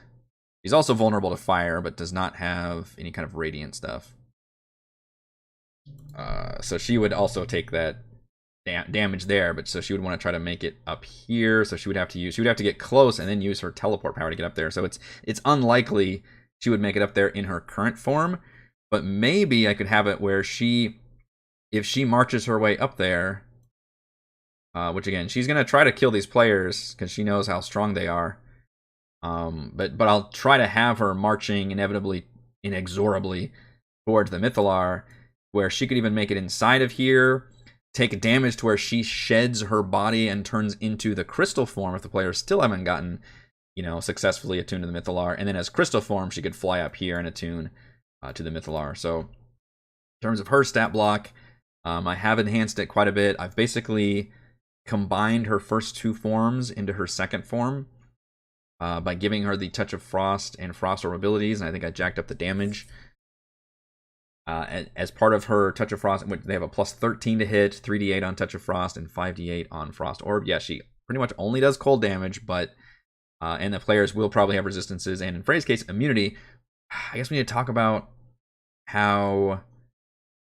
She's also vulnerable to fire, but does not have any kind of radiant stuff. So she would also take that damage there, but so she would want to try to make it up here. So she would have to get close and then use her teleport power to get up there. So it's unlikely she would make it up there in her current form. But maybe I could have it where if she marches her way up there, which again, she's going to try to kill these players because she knows how strong they are. But I'll try to have her marching inexorably towards the Mythalar, where she could even make it inside of here, take damage to where she sheds her body and turns into the crystal form if the players still haven't gotten, successfully attuned to the Mythalar. And then as crystal form, she could fly up here and attune to the Mythalar. So in terms of her stat block, I have enhanced it quite a bit. I've basically combined her first 2 forms into her second form by giving her the Touch of Frost and Frost Orb abilities, and I think I jacked up the damage. As part of her Touch of Frost, they have a plus 13 to hit, 3d8 on Touch of Frost, and 5d8 on Frost Orb. Yeah, she pretty much only does cold damage, but and the players will probably have resistances, and in Frey's case, immunity. I guess we need to talk about how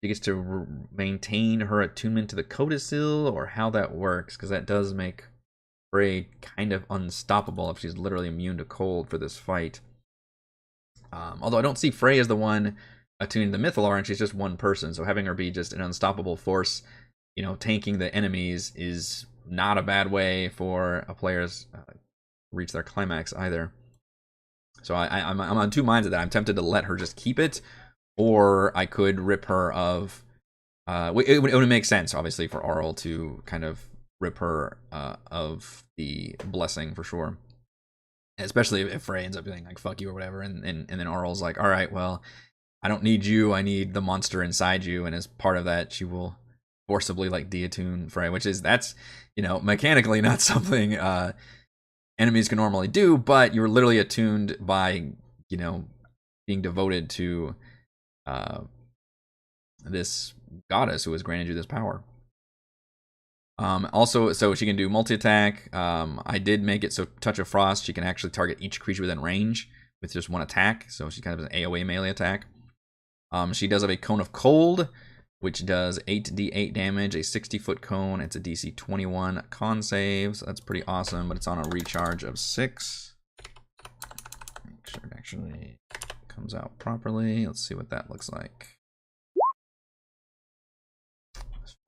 she gets to maintain her attunement to the codicil, or how that works, because that does make Frey kind of unstoppable if she's literally immune to cold for this fight. Although I don't see Frey as the one attuned to the Mythalar, and she's just one person, so having her be just an unstoppable force, tanking the enemies is not a bad way for a player's reach their climax either. So I'm on 2 minds of that. I'm tempted to let her just keep it, or I could rip her of. It would make sense, obviously, for Arl to kind of rip her of the blessing for sure. Especially if Frey ends up being like fuck you or whatever, and then Aural's like, all right, well, I don't need you, I need the monster inside you, and as part of that, she will forcibly like deattune Frey, which is that's mechanically not something enemies can normally do, but you're literally attuned by being devoted to this goddess who has granted you this power. Also, so she can do multi-attack. I did make it so Touch of Frost, she can actually target each creature within range with just one attack. So she kind of has an AoE melee attack. She does have a Cone of Cold, which does 8d8 damage, a 60-foot cone. It's a DC 21 con save, so that's pretty awesome, but it's on a recharge of 6. Make sure it actually comes out properly. Let's see what that looks like.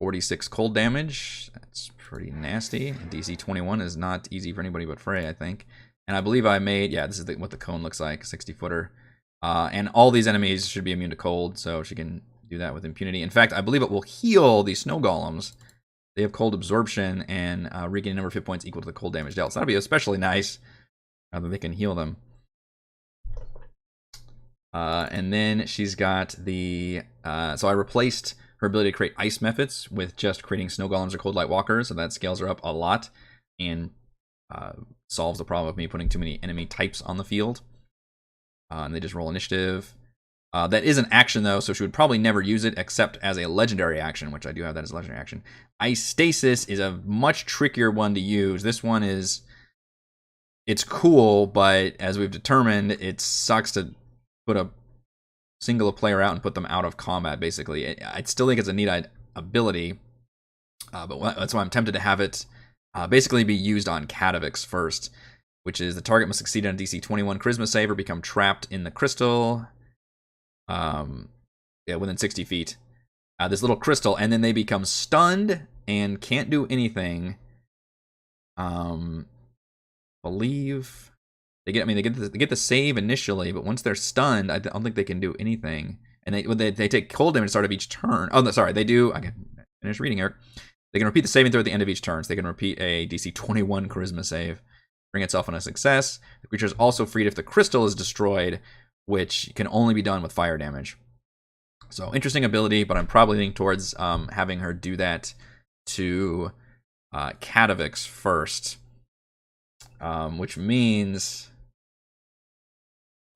46 cold damage. That's pretty nasty. DC 21 is not easy for anybody but Frey, I think. And I believe I made, yeah, this is what the cone looks like, 60-footer. And all these enemies should be immune to cold, so she can do that with impunity. In fact, I believe it will heal the snow golems. They have cold absorption and regain a number of hit points equal to the cold damage dealt. So that'll be especially nice that they can heal them. And then she's got the, so I replaced her ability to create ice methods with just creating snow golems or cold light walkers, so that scales her up a lot and solves the problem of me putting too many enemy types on the field. And they just roll initiative. That is an action though, so she would probably never use it except as a legendary action, which I do have that as a legendary action. Ice Stasis is a much trickier one to use. This one it's cool, but as we've determined, it sucks to put a single player out and put them out of combat, basically. I still think it's a neat ability, but that's why I'm tempted to have it basically be used on Katavix first, which is the target must succeed on a DC 21 Charisma save or become trapped in the crystal within 60 feet. This little crystal, and then they become stunned and can't do anything. Believe... They get the save initially, but once they're stunned, I don't think they can do anything. And they take cold damage at the start of each turn. Oh, no, sorry, they do. I can finish reading here. They can repeat the saving throw at the end of each turn. So they can repeat a DC 21 Charisma save, bring itself on a success. The creature is also freed if the crystal is destroyed, which can only be done with fire damage. So interesting ability, but I'm probably leaning towards having her do that to Katavix first, which means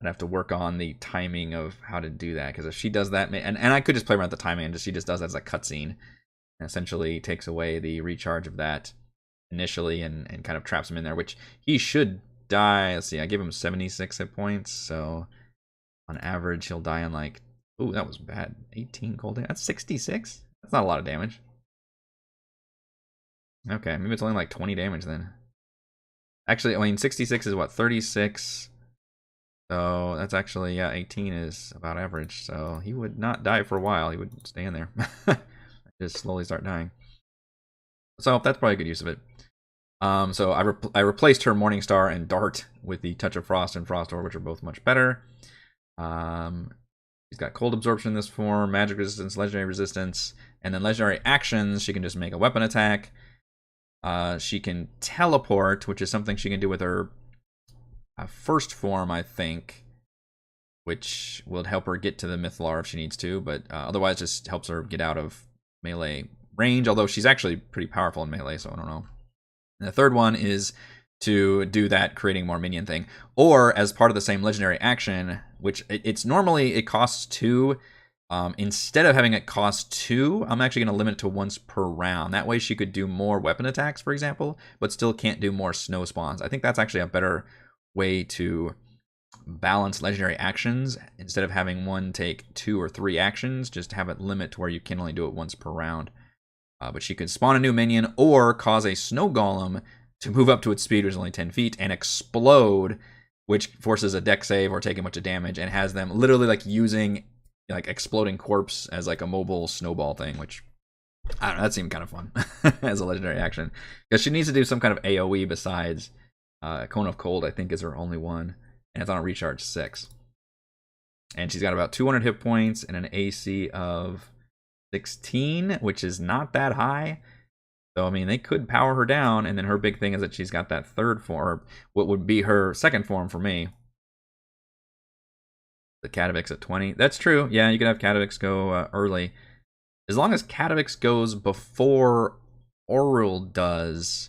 I'd have to work on the timing of how to do that, because if she does that, and I could just play around with the timing, and she just does that as a cutscene, and essentially takes away the recharge of that initially, and kind of traps him in there, which he should die. Let's see, I give him 76 hit points, so on average he'll die in like, ooh, that was bad, 18 cold damage. That's 66? That's not a lot of damage. Okay, maybe it's only like 20 damage then. Actually, I mean, 66 is what, 36? So that's actually, yeah, 18 is about average. So he would not die for a while. He would stay in there. Just slowly start dying. So that's probably a good use of it. So I replaced her Morningstar and Dart with the Touch of Frost and Frost Orb, which are both much better. She's got Cold Absorption in this form, Magic Resistance, Legendary Resistance, and then Legendary Actions. She can just make a weapon attack. She can Teleport, which is something she can do with her first form, I think, which will help her get to the Mythlar if she needs to, but otherwise just helps her get out of melee range, although she's actually pretty powerful in melee, so I don't know. And the third one is to do that creating more minion thing, or as part of the same legendary action, which it's normally, it costs 2. Instead of having it cost 2, I'm actually going to limit it to once per round. That way she could do more weapon attacks, for example, but still can't do more snow spawns. I think that's actually a better way to balance legendary actions. Instead of having one take 2 or 3 actions, just have it limit to where you can only do it once per round. But she could spawn a new minion or cause a snow golem to move up to its speed, which is only 10 feet, and explode, which forces a dex save or take a bunch of damage, and has them literally like using like exploding corpse as like a mobile snowball thing, which I don't know, that seemed kind of fun as a legendary action, because she needs to do some kind of AoE besides Cone of Cold. I think is her only one, and it's on a recharge 6, and she's got about 200 hit points and an AC of 16, which is not that high. So, I mean, they could power her down, and then her big thing is that she's got that third form, or what would be her second form for me. The Catavix at 20. That's true. Yeah, you could have Catavix go early. As long as Catavix goes before Oral does,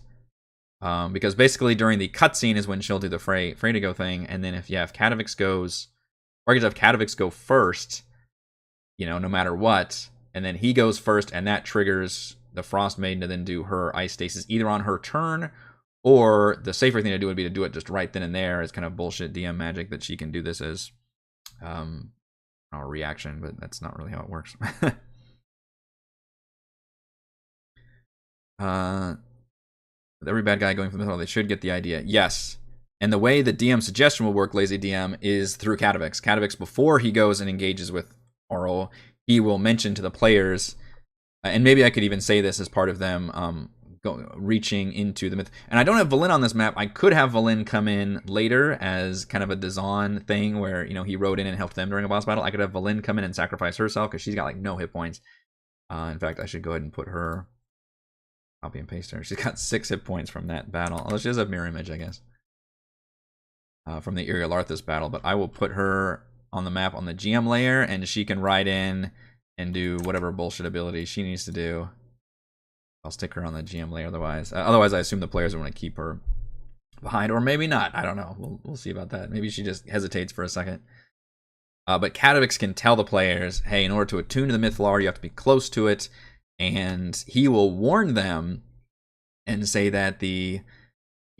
because basically during the cutscene is when she'll do the Freydigo thing, and then if Catavix goes, or you could have Catavix go first, no matter what, and then he goes first, and that triggers the Frostmaiden to then do her Ice Stasis either on her turn, or the safer thing to do would be to do it just right then and there as kind of bullshit DM magic that she can do this as a reaction, but that's not really how it works. With every bad guy going for the middle, they should get the idea. Yes. And the way the DM suggestion will work, Lazy DM, is through Catavix. Catavix, before he goes and engages with Oral, he will mention to the players, and maybe I could even say this as part of them reaching into the myth. And I don't have Valin on this map. I could have Valin come in later as kind of a Dazan thing where, he rode in and helped them during a boss battle. I could have Valin come in and sacrifice herself because she's got like no hit points. In fact, I should go ahead and put her, copy and paste her. She's got 6 hit points from that battle. Although she does have mirror image, I guess, from the Irialarthus battle. But I will put her on the map on the GM layer, and she can ride in and do whatever bullshit ability she needs to do. I'll stick her on the GM layer otherwise. Otherwise, I assume the players want to keep her behind, or maybe not. I don't know. We'll see about that. Maybe she just hesitates for a second. But Catavix can tell the players, hey, in order to attune to the Mythallar, you have to be close to it. And he will warn them and say that the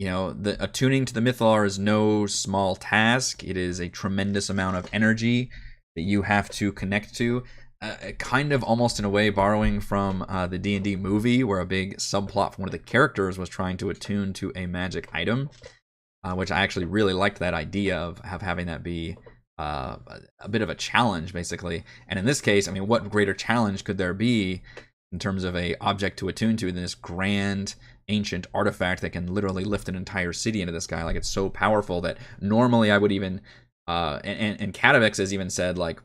attuning to the Mythallar is no small task. It is a tremendous amount of energy that you have to connect to. Kind of almost in a way borrowing from the D&D movie, where a big subplot from one of the characters was trying to attune to a magic item, which I actually really liked that idea of having that be a bit of a challenge, basically. And in this case, I mean, what greater challenge could there be in terms of a object to attune to than this grand ancient artifact that can literally lift an entire city into the sky? Like, it's so powerful that normally I would even and Catavix has even said, like,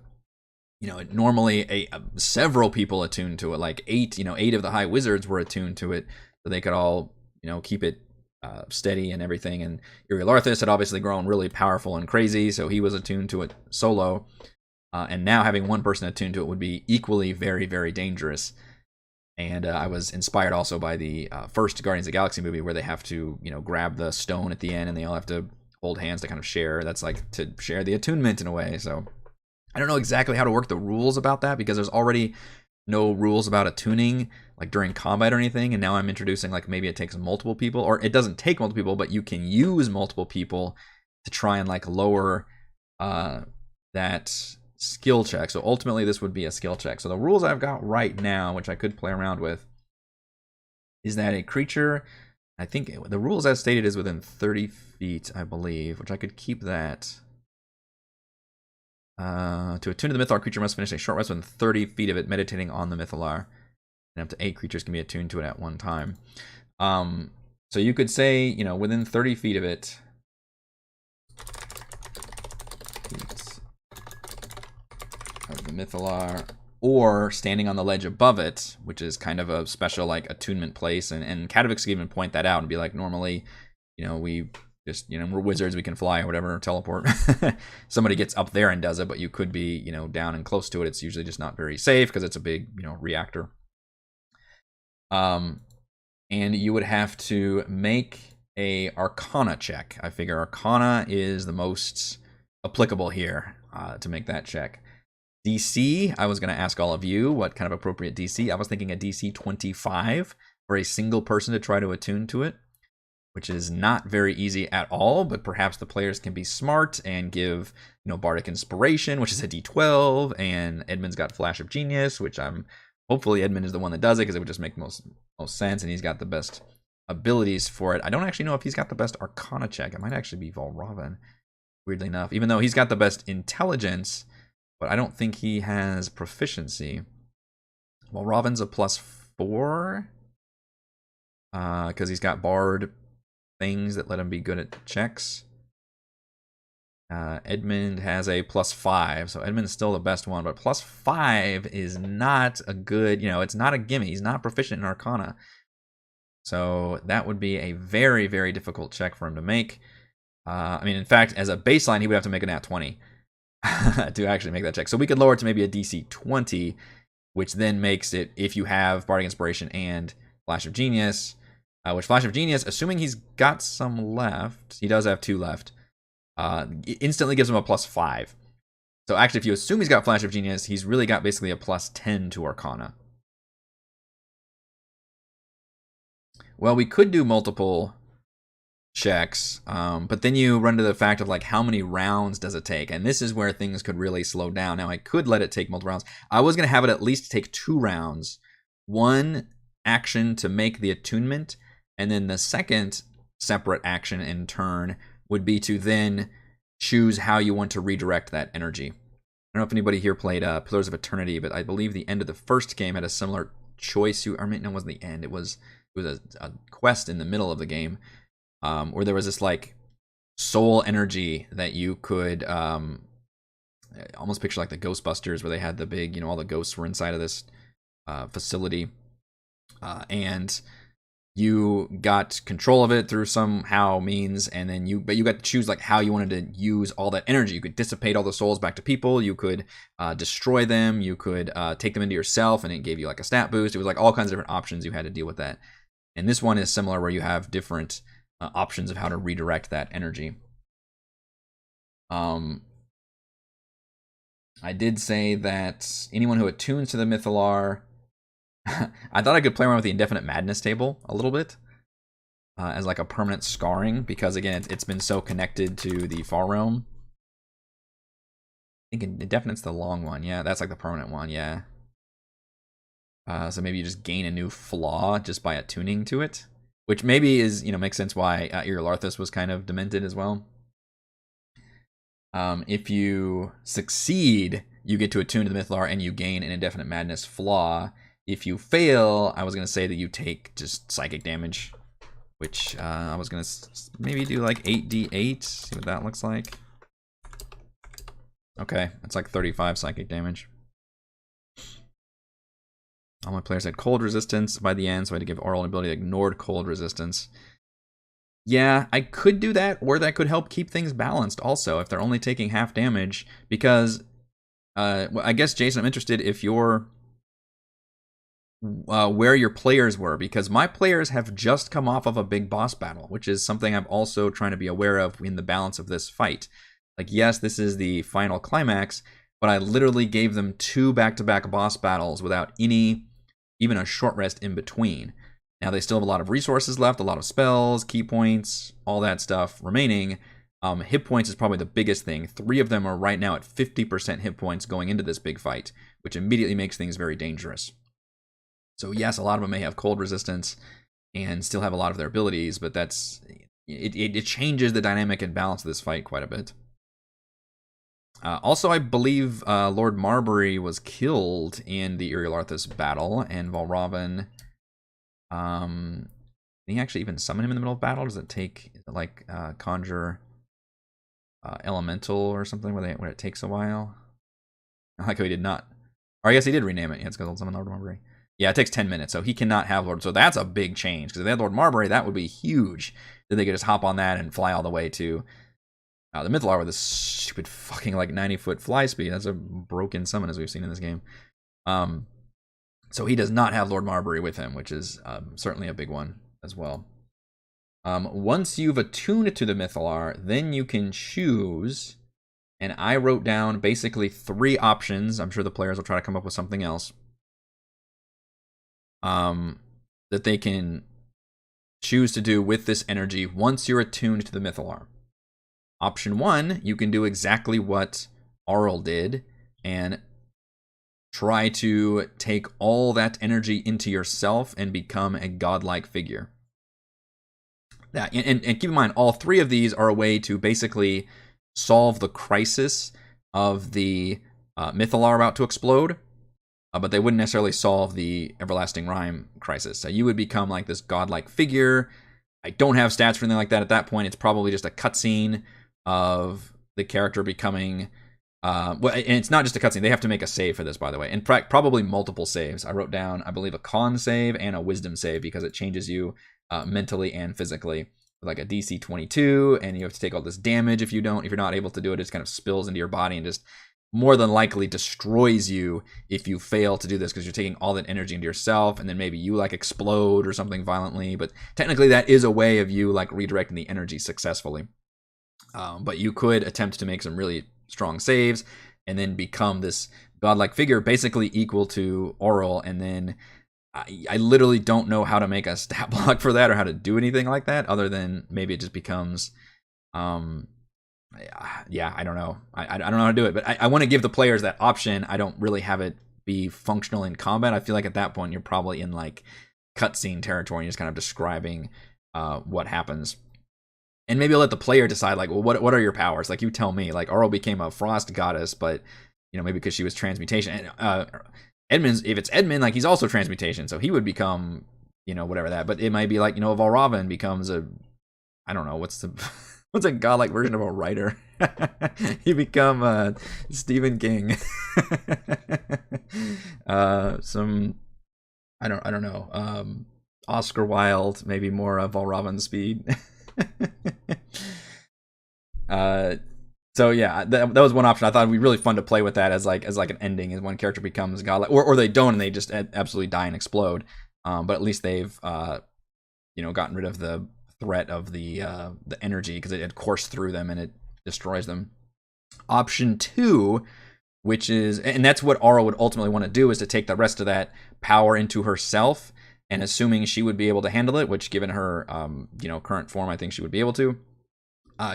normally several people attune to it, like 8 of the high wizards were attuned to it, so they could all keep it steady and everything. And Irialarthus had obviously grown really powerful and crazy, so he was attuned to it solo, and now having one person attuned to it would be equally very, very dangerous. And I was inspired also by the first Guardians of the Galaxy movie, where they have to grab the stone at the end, and they all have to hold hands to kind of share. That's like to share the attunement in a way. So I don't know exactly how to work the rules about that, because there's already no rules about attuning like during combat or anything, and now I'm introducing like maybe it takes multiple people, or it doesn't take multiple people, but you can use multiple people to try and like lower that skill check. So ultimately this would be a skill check. So the rules I've got right now, which I could play around with, is that a creature, I think the rules as stated is within 30 feet, I believe, which I could keep that. To attune to the Mythallar, creature must finish a short rest within 30 feet of it, meditating on the Mythallar. And up to 8 creatures can be attuned to it at one time. So you could say, within 30 feet of it. Of the Mythallar, or standing on the ledge above it, which is kind of a special like attunement place. And Catavix can even point that out and be like, normally, we just, we're wizards, we can fly or whatever, or teleport. Somebody gets up there and does it, but you could be, down and close to it. It's usually just not very safe because it's a big, reactor. And you would have to make a Arcana check. I figure Arcana is the most applicable here to make that check. DC, I was going to ask all of you what kind of appropriate DC. I was thinking a DC 25 for a single person to try to attune to it, which is not very easy at all, but perhaps the players can be smart and give, Bardic Inspiration, which is a D12, and Edmund's got Flash of Genius, which hopefully Edmund is the one that does it, because it would just make most sense, and he's got the best abilities for it. I don't actually know if he's got the best Arcana check. It might actually be Valravn, weirdly enough, even though he's got the best Intelligence, but I don't think he has Proficiency. Valravn's a +4, because he's got Bard things that let him be good at checks. Edmund has a +5, so Edmund's still the best one, but +5 is not a good, it's not a gimme. He's not proficient in Arcana. So that would be a very, very difficult check for him to make. I mean, in fact, as a baseline, he would have to make a nat 20 to actually make that check. So we could lower it to maybe a DC 20, which then makes it, if you have Bardic Inspiration and Flash of Genius, which Flash of Genius, assuming he's got some left, he does have 2 left, instantly gives him a +5. So actually, if you assume he's got Flash of Genius, he's really got basically a +10 to Arcana. Well, we could do multiple checks, but then you run to the fact of like how many rounds does it take, and this is where things could really slow down. Now I could let it take multiple rounds. I was going to have it at least take 2 rounds, 1 action to make the attunement, and then the second separate action in turn would be to then choose how you want to redirect that energy. I don't know if anybody here played Pillars of Eternity, but I believe the end of the first game had a similar choice. I mean, no, it wasn't the end. It was a quest in the middle of the game, where there was this like soul energy that you could almost picture like the Ghostbusters, where they had the big, all the ghosts were inside of this facility, and you got control of it through somehow means, and then you got to choose like how you wanted to use all that energy. You could dissipate all the souls back to people, you could destroy them, you could take them into yourself, and it gave you like a stat boost. It was like all kinds of different options you had to deal with that. And this one is similar, where you have different options of how to redirect that energy. I did say that anyone who attunes to the Mythalar, I thought I could play around with the Indefinite Madness table a little bit as like a permanent scarring, because again, it's been so connected to the Far Realm. I think Indefinite's the long one. Yeah, that's like the permanent one. Yeah. So maybe you just gain a new flaw just by attuning to it, which maybe is, makes sense why Irilarthus was kind of demented as well. If you succeed, you get to attune to the Mythalar and you gain an Indefinite Madness flaw. If you fail, I was going to say that you take just psychic damage, which I was going to maybe do like 8d8, see what that looks like. Okay, it's like 35 psychic damage. All my players had cold resistance by the end, so I had to give Oral ability that ignored cold resistance. Yeah, I could do that, or that could help keep things balanced also, if they're only taking half damage, because I guess, Jason, I'm interested if you're where your players were, because my players have just come off of a big boss battle, which is something I'm also trying to be aware of in the balance of this fight. Like, yes, this is the final climax, but I literally gave them 2 back-to-back boss battles without even a short rest in between. Now, they still have a lot of resources left, a lot of spells, key points, all that stuff remaining. Hit points is probably the biggest thing. 3 of them are right now at 50% hit points going into this big fight, which immediately makes things very dangerous. So yes, a lot of them may have cold resistance and still have a lot of their abilities, but it changes the dynamic and balance of this fight quite a bit. Also, I believe Lord Marbury was killed in the Irilarthus battle, and Valravn, can he actually even summon him in the middle of battle? Does it take, like, conjure elemental or something where it takes a while? I like how he did not. Or I guess he did rename it. Yeah, it's because I'll summon Lord Marbury. Yeah, it takes 10 minutes, so he cannot have Lord. So that's a big change, because if they had Lord Marbury, that would be huge. Then they could just hop on that and fly all the way to the Mythalar with this stupid fucking like 90-foot fly speed. That's a broken summon, as we've seen in this game. So he does not have Lord Marbury with him, which is certainly a big one as well. Once you've attuned to the Mythalar, then you can choose, and I wrote down basically 3 options. I'm sure the players will try to come up with something else. That they can choose to do with this energy once you're attuned to the Mythalar. Option 1, you can do exactly what Auril did and try to take all that energy into yourself and become a godlike figure. And keep in mind, all 3 of these are a way to basically solve the crisis of the Mythalar about to explode. But they wouldn't necessarily solve the Everlasting Rime crisis. So you would become like this godlike figure. I don't have stats for anything like that at that point. It's probably just a cutscene of the character becoming... and it's not just a cutscene. They have to make a save for this, by the way. In fact, probably multiple saves. I wrote down, I believe, a con save and a wisdom save, because it changes you mentally and physically. Like a DC 22, and you have to take all this damage if you're not able to do it. It just kind of spills into your body and just more than likely destroys you if you fail to do this, because you're taking all that energy into yourself, and then maybe you like explode or something violently. But technically that is a way of you like redirecting the energy successfully. But you could attempt to make some really strong saves and then become this godlike figure basically equal to Auril, and then I literally don't know how to make a stat block for that or how to do anything like that, other than maybe it just becomes, yeah, I don't know. I don't know how to do it, but I want to give the players that option. I don't really have it be functional in combat. I feel like at that point you're probably in like cutscene territory and you're just kind of describing what happens. And maybe I'll let the player decide, like, well, what are your powers? Like, you tell me. Like, Auril became a frost goddess, but, you know, maybe because she was transmutation. And Edmund's, if it's Edmund, like, he's also transmutation, so he would become, you know, whatever that. But it might be like, you know, Valravn becomes a, I don't know, what's a godlike version of a writer? He become Stephen King. Some, I don't know, Oscar Wilde, maybe more Valravn speed. So yeah, that was one option. I thought it'd be really fun to play with that as like an ending, as one character becomes godlike, or they don't and they just absolutely die and explode. But at least they've you know, gotten rid of the threat of the energy, because it had coursed through them and it destroys them. Option 2, which is, and that's what Auril would ultimately want to do, is to take the rest of that power into herself, and assuming she would be able to handle it, which given her you know, current form, I think she would be able to.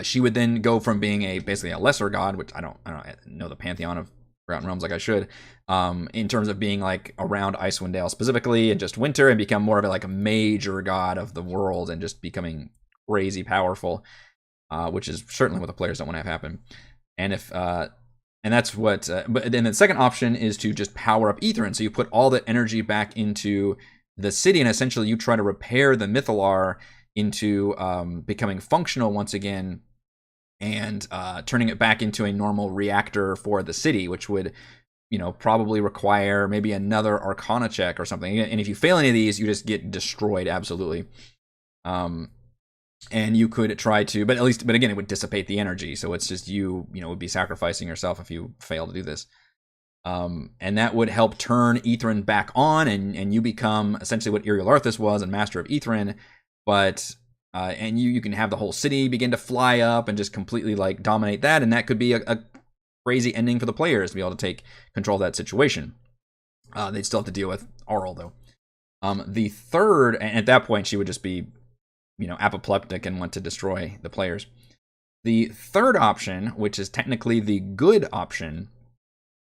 She would then go from being basically a lesser god, which I don't know the pantheon of Forgotten Realms like I should, in terms of being like around Icewind Dale specifically and just winter, and become more of a major god of the world and just becoming crazy powerful, which is certainly what the players don't want to have happen. And if and that's what, but then the second option is to just power up Ithrin. So you put all the energy back into the city, and essentially you try to repair the Mythallar into becoming functional once again, and turning it back into a normal reactor for the city, which would, you know, probably require maybe another Arcana check or something. And if you fail any of these, you just get destroyed absolutely. And you could try to, but again, it would dissipate the energy. So it's just you know, would be sacrificing yourself if you fail to do this. And that would help turn Ithrin back on, and you become essentially what Iriel Arthas was, and Master of Ithrin. But and you can have the whole city begin to fly up and just completely like dominate that, and that could be a crazy ending for the players to be able to take control of that situation. They'd still have to deal with Auril though. The third, and at that point she would just be, you know, apoplectic and want to destroy the players. The third option, which is technically the good option,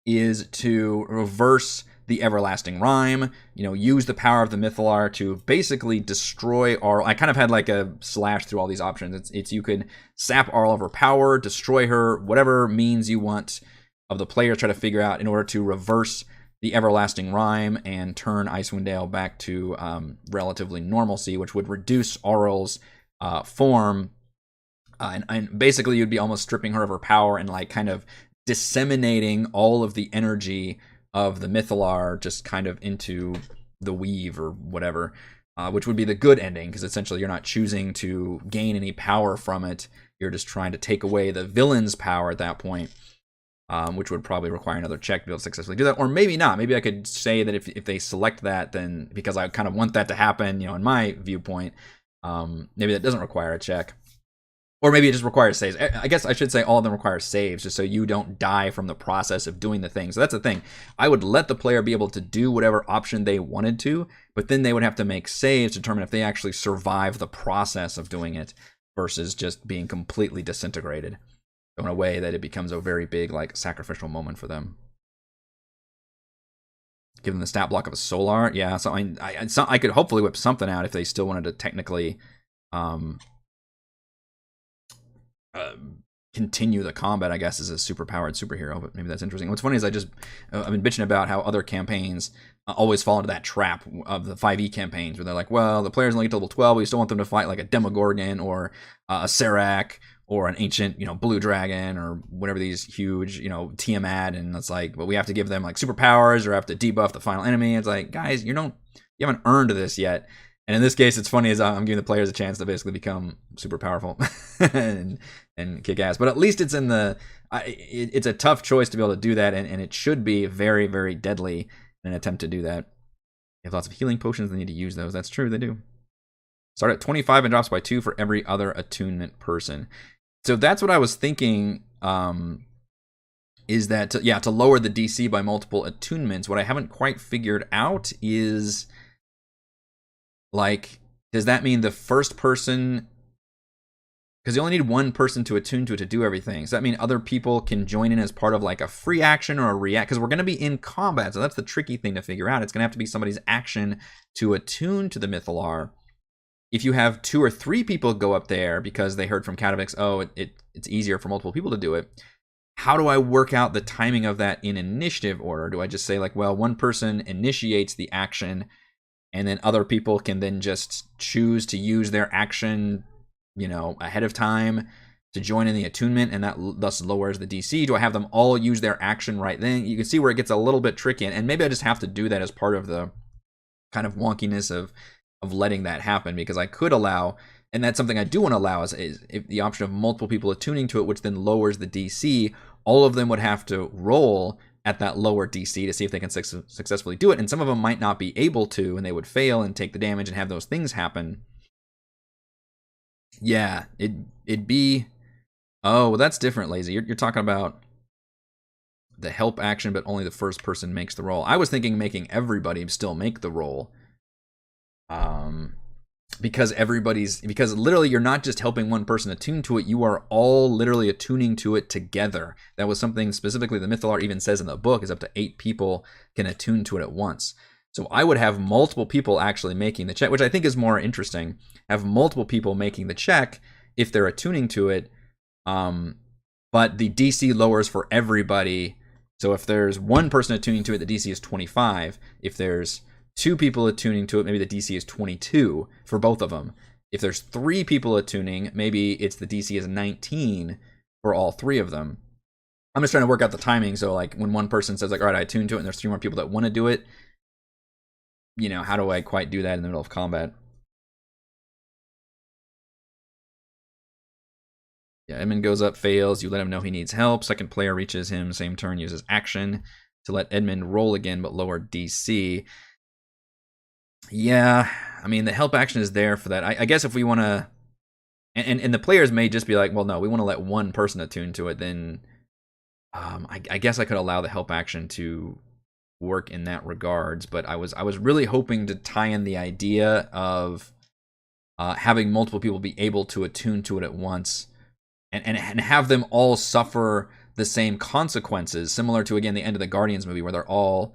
is to reverse the everlasting rime, you know, use the power of the Mythallar to basically destroy Auril. I kind of had like a slash through all these options. It's you could sap Auril of her power, destroy her, whatever means you want of the players try to figure out in order to reverse the everlasting rime and turn Icewind Dale back to relatively normalcy, which would reduce Auril's form, and basically you'd be almost stripping her of her power and like kind of disseminating all of the energy of the Mythallar just kind of into the weave or whatever, which would be the good ending, because essentially you're not choosing to gain any power from it. You're just trying to take away the villain's power at that point, which would probably require another check to be able to successfully do that. Or maybe not. Maybe I could say that if they select that, then because I kind of want that to happen, you know, in my viewpoint, maybe that doesn't require a check. Or maybe it just requires saves. I guess I should say all of them require saves, just so you don't die from the process of doing the thing. So that's the thing. I would let the player be able to do whatever option they wanted to, but then they would have to make saves to determine if they actually survive the process of doing it versus just being completely disintegrated in a way that it becomes a very big, like, sacrificial moment for them. Give them the stat block of a Solar. Yeah, so I could hopefully whip something out if they still wanted to technically continue the combat, I guess, as a superpowered superhero, but maybe that's interesting. What's funny is I've been bitching about how other campaigns always fall into that trap of the 5e campaigns where they're like, well, the players only get to level 12, we still want them to fight like a Demogorgon or a Serac or an ancient, you know, blue dragon or whatever these huge, you know, Tiamat, and it's like, but we have to give them like superpowers or have to debuff the final enemy. It's like, guys, you haven't earned this yet. And in this case, it's funny as I'm giving the players a chance to basically become super powerful and kick ass. But at least it's in the it's a tough choice to be able to do that, and it should be very, very deadly in an attempt to do that. They have lots of healing potions. They need to use those. That's true. They do. Start at 25 and drops by 2 for every other attunement person. So that's what I was thinking. Is that to lower the DC by multiple attunements? What I haven't quite figured out is, like, does that mean the first person? Because you only need one person to attune to it to do everything. Does that mean other people can join in as part of like a free action or a react? Because we're going to be in combat, so that's the tricky thing to figure out. It's going to have to be somebody's action to attune to the Mythalar. If you have 2 or 3 people go up there because they heard from Catavix, oh, it's easier for multiple people to do it. How do I work out the timing of that in initiative order? Do I just say like, well, one person initiates the action and then other people can then just choose to use their action, ahead of time to join in the attunement, and that thus lowers the DC? Do I have them all use their action right then? You can see where it gets a little bit tricky, and maybe I just have to do that as part of the kind of wonkiness of letting that happen, because I could allow, and that's something I do want to allow, is if the option of multiple people attuning to it, which then lowers the DC. All of them would have to roll at that lower DC to see if they can successfully do it, and some of them might not be able to, and they would fail and take the damage and have those things happen. Yeah, it'd be... Oh, well, that's different, Lazy. You're talking about the help action, but only the first person makes the roll. I was thinking making everybody still make the roll. Because literally you're not just helping one person attune to it, you are all literally attuning to it together. That was something specifically the Mythalar even says in the book, is up to 8 people can attune to it at once. So I would have multiple people actually making the check, which I think is more interesting. Have multiple people making the check if they're attuning to it, but the DC lowers for everybody. So if there's one person attuning to it, the DC is 25. If there's 2 people attuning to it, maybe the DC is 22 for both of them. If there's 3 people attuning, maybe it's the DC is 19 for all 3 of them. I'm just trying to work out the timing. So like when one person says like, all right, I attuned to it, and there's 3 more people that want to do it, how do I quite do that in the middle of combat? Yeah, Edmund goes up, fails. You let him know he needs help. Second player reaches him, same turn, uses action to let Edmund roll again, but lower DC. Yeah, I mean, the help action is there for that. I guess if we want to... And the players may just be like, well, no, we want to let one person attune to it, then I guess I could allow the help action to work in that regards. But I was really hoping to tie in the idea of having multiple people be able to attune to it at once, and have them all suffer the same consequences, similar to, again, the end of the Guardians movie, where they're all,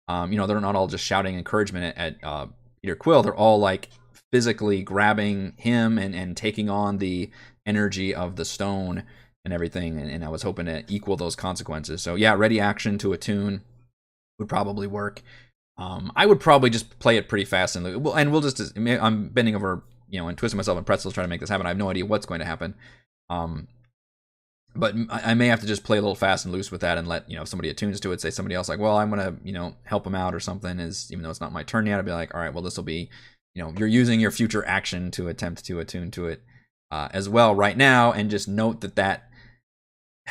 they're not all just shouting encouragement at Peter Quill. They're all like physically grabbing him and taking on the energy of the stone and everything. And I was hoping to equal those consequences. So yeah, ready action to attune would probably work. I would probably just play it pretty fast, and we'll just... I'm bending over, and twisting myself in pretzels trying to make this happen. I have no idea what's going to happen. But I may have to just play a little fast and loose with that, and let, if somebody attunes to it, say somebody else like, well, I'm going to, help them out or something, even though it's not my turn yet. I'd be like, all right, well, this will be, you're using your future action to attempt to attune to it as well right now, and just note that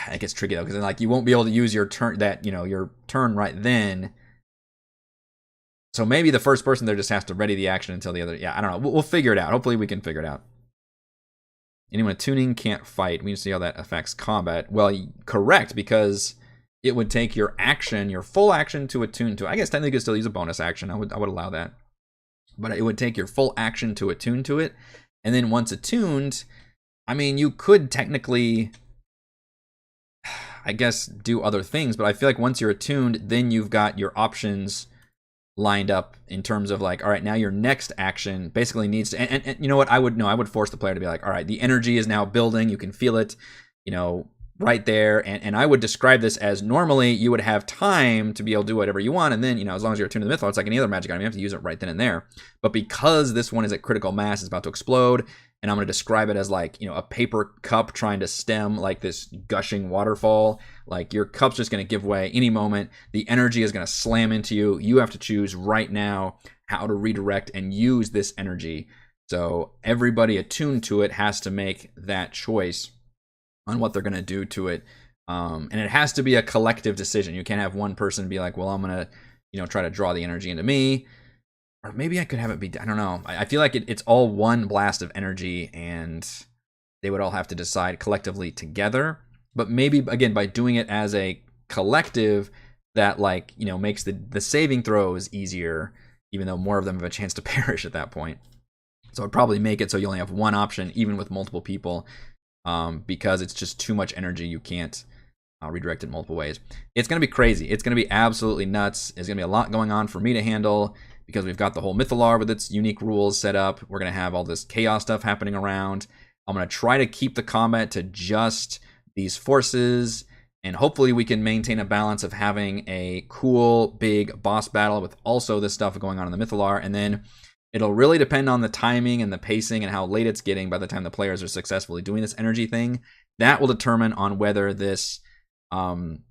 it gets tricky though, because like you won't be able to use your turn, your turn right then. So maybe the first person there just has to ready the action until the other... Yeah, I don't know. We'll figure it out. Hopefully we can figure it out. Anyone attuning can't fight. We need to see how that affects combat. Well, correct, because it would take your action, your full action, to attune to it. I guess technically you could still use a bonus action. I would allow that. But it would take your full action to attune to it. And then once attuned, I mean, you could technically, I guess, do other things. But I feel like once you're attuned, then you've got your options lined up in terms of like, all right, now your next action basically needs to, and you know what, I would force the player to be like, all right, the energy is now building, you can feel it, right there, and I would describe this as, normally you would have time to be able to do whatever you want, and then, as long as you're attuned to the Mythalar, it's like any other magic item, you have to use it right then and there. But because this one is at critical mass, it's about to explode, and I'm going to describe it as like, you know, a paper cup trying to stem like this gushing waterfall. Like your cup's just going to give way any moment. The energy is going to slam into you. You have to choose right now how to redirect and use this energy. So everybody attuned to it has to make that choice on what they're going to do to it. And it has to be a collective decision. You can't have one person be like, well, I'm going to, you know, try to draw the energy into me. Or maybe I could have it be, I don't know. I feel like it's all one blast of energy and they would all have to decide collectively together. But maybe, again, by doing it as a collective, that, like, you know, makes the saving throws easier, even though more of them have a chance to perish at that point. So it'd probably make it so you only have one option, even with multiple people, because it's just too much energy. You can't redirect it multiple ways. It's going to be crazy. It's going to be absolutely nuts. There's going to be a lot going on for me to handle, because we've got the whole Mythalar with its unique rules set up. We're going to have all this chaos stuff happening around. I'm going to try to keep the combat to just these forces, and hopefully we can maintain a balance of having a cool, big boss battle with also this stuff going on in the Mythalar. And then it'll really depend on the timing and the pacing and how late it's getting by the time the players are successfully doing this energy thing. That will determine on whether this, on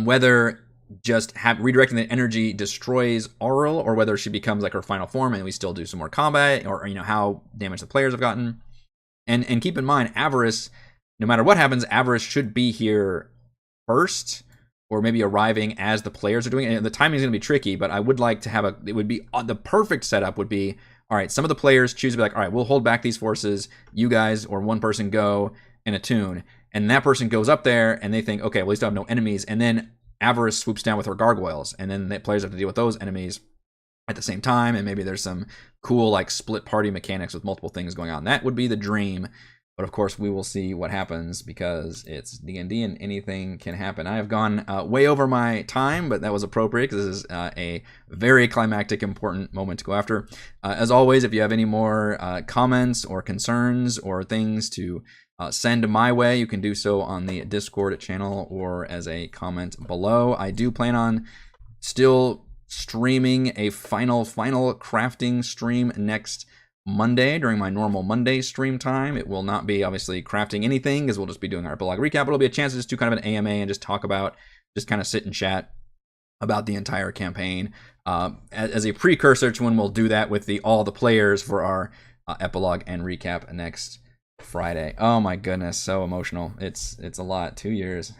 whether just redirecting the energy destroys Auril, or whether she becomes like her final form and we still do some more combat, or you know, how damaged the players have gotten. And keep in mind, Avarice, no matter what happens, Avarice should be here first, or maybe arriving as the players are doing it. And the timing is going to be tricky, but I would like to have it would be, the perfect setup would be, all right, some of the players choose to be like, all right, we'll hold back these forces, you guys or one person go and attune. And that person goes up there and they think, okay, well, we still have no enemies. And then Avarice swoops down with her gargoyles, and then the players have to deal with those enemies at the same time, and maybe there's some cool like split party mechanics with multiple things going on. That would be the dream, but of course we will see what happens, because it's D&D and anything can happen. I have gone way over my time, but that was appropriate because this is a very climactic, important moment to go after. As always, if you have any more comments or concerns or things to send my way, you can do so on the Discord channel or as a comment below. I do plan on still streaming a final crafting stream next Monday during my normal Monday stream time. It will not be obviously crafting anything, because we'll just be doing our epilogue recap. It'll be a chance to just do kind of an AMA and just talk about, just kind of sit and chat about the entire campaign as a precursor to when we'll do that with all the players for our epilogue and recap next Friday. Oh my goodness, so emotional. It's a lot. 2 years.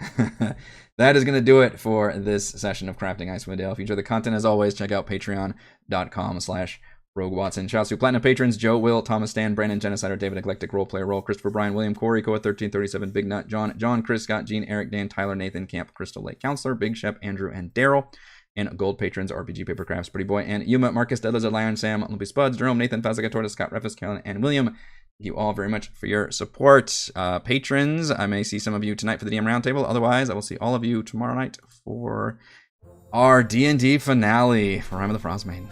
That is going to do it for this session of Crafting Icewind Dale. If you enjoy the content, as always, check out patreon.com/Rogue Watson. Shouts to Platinum patrons: Joe, Will, Thomas, Stan, Brandon, Genocider, David, Eclectic Roleplayer Roll, Christopher, Brian, William, Corey, Koa 1337, Big Nut, John, Chris, Scott, Gene, Eric, Dan, Tyler, Nathan, Camp, Crystal Lake Counselor, Big Shep, Andrew, and Daryl. And gold patrons: RPG Paper Crafts, Pretty Boy, and Yuma, Marcus, Deadlizard, Lion, Sam, Lumpy Spuds, Jerome, Nathan, Fazaga, Tortoise, Scott, Refus, Kellen, and William. Thank you all very much for your support. Patrons, I may see some of you tonight for the DM Roundtable. Otherwise, I will see all of you tomorrow night for our D&D finale for Rime of the Frostmaiden.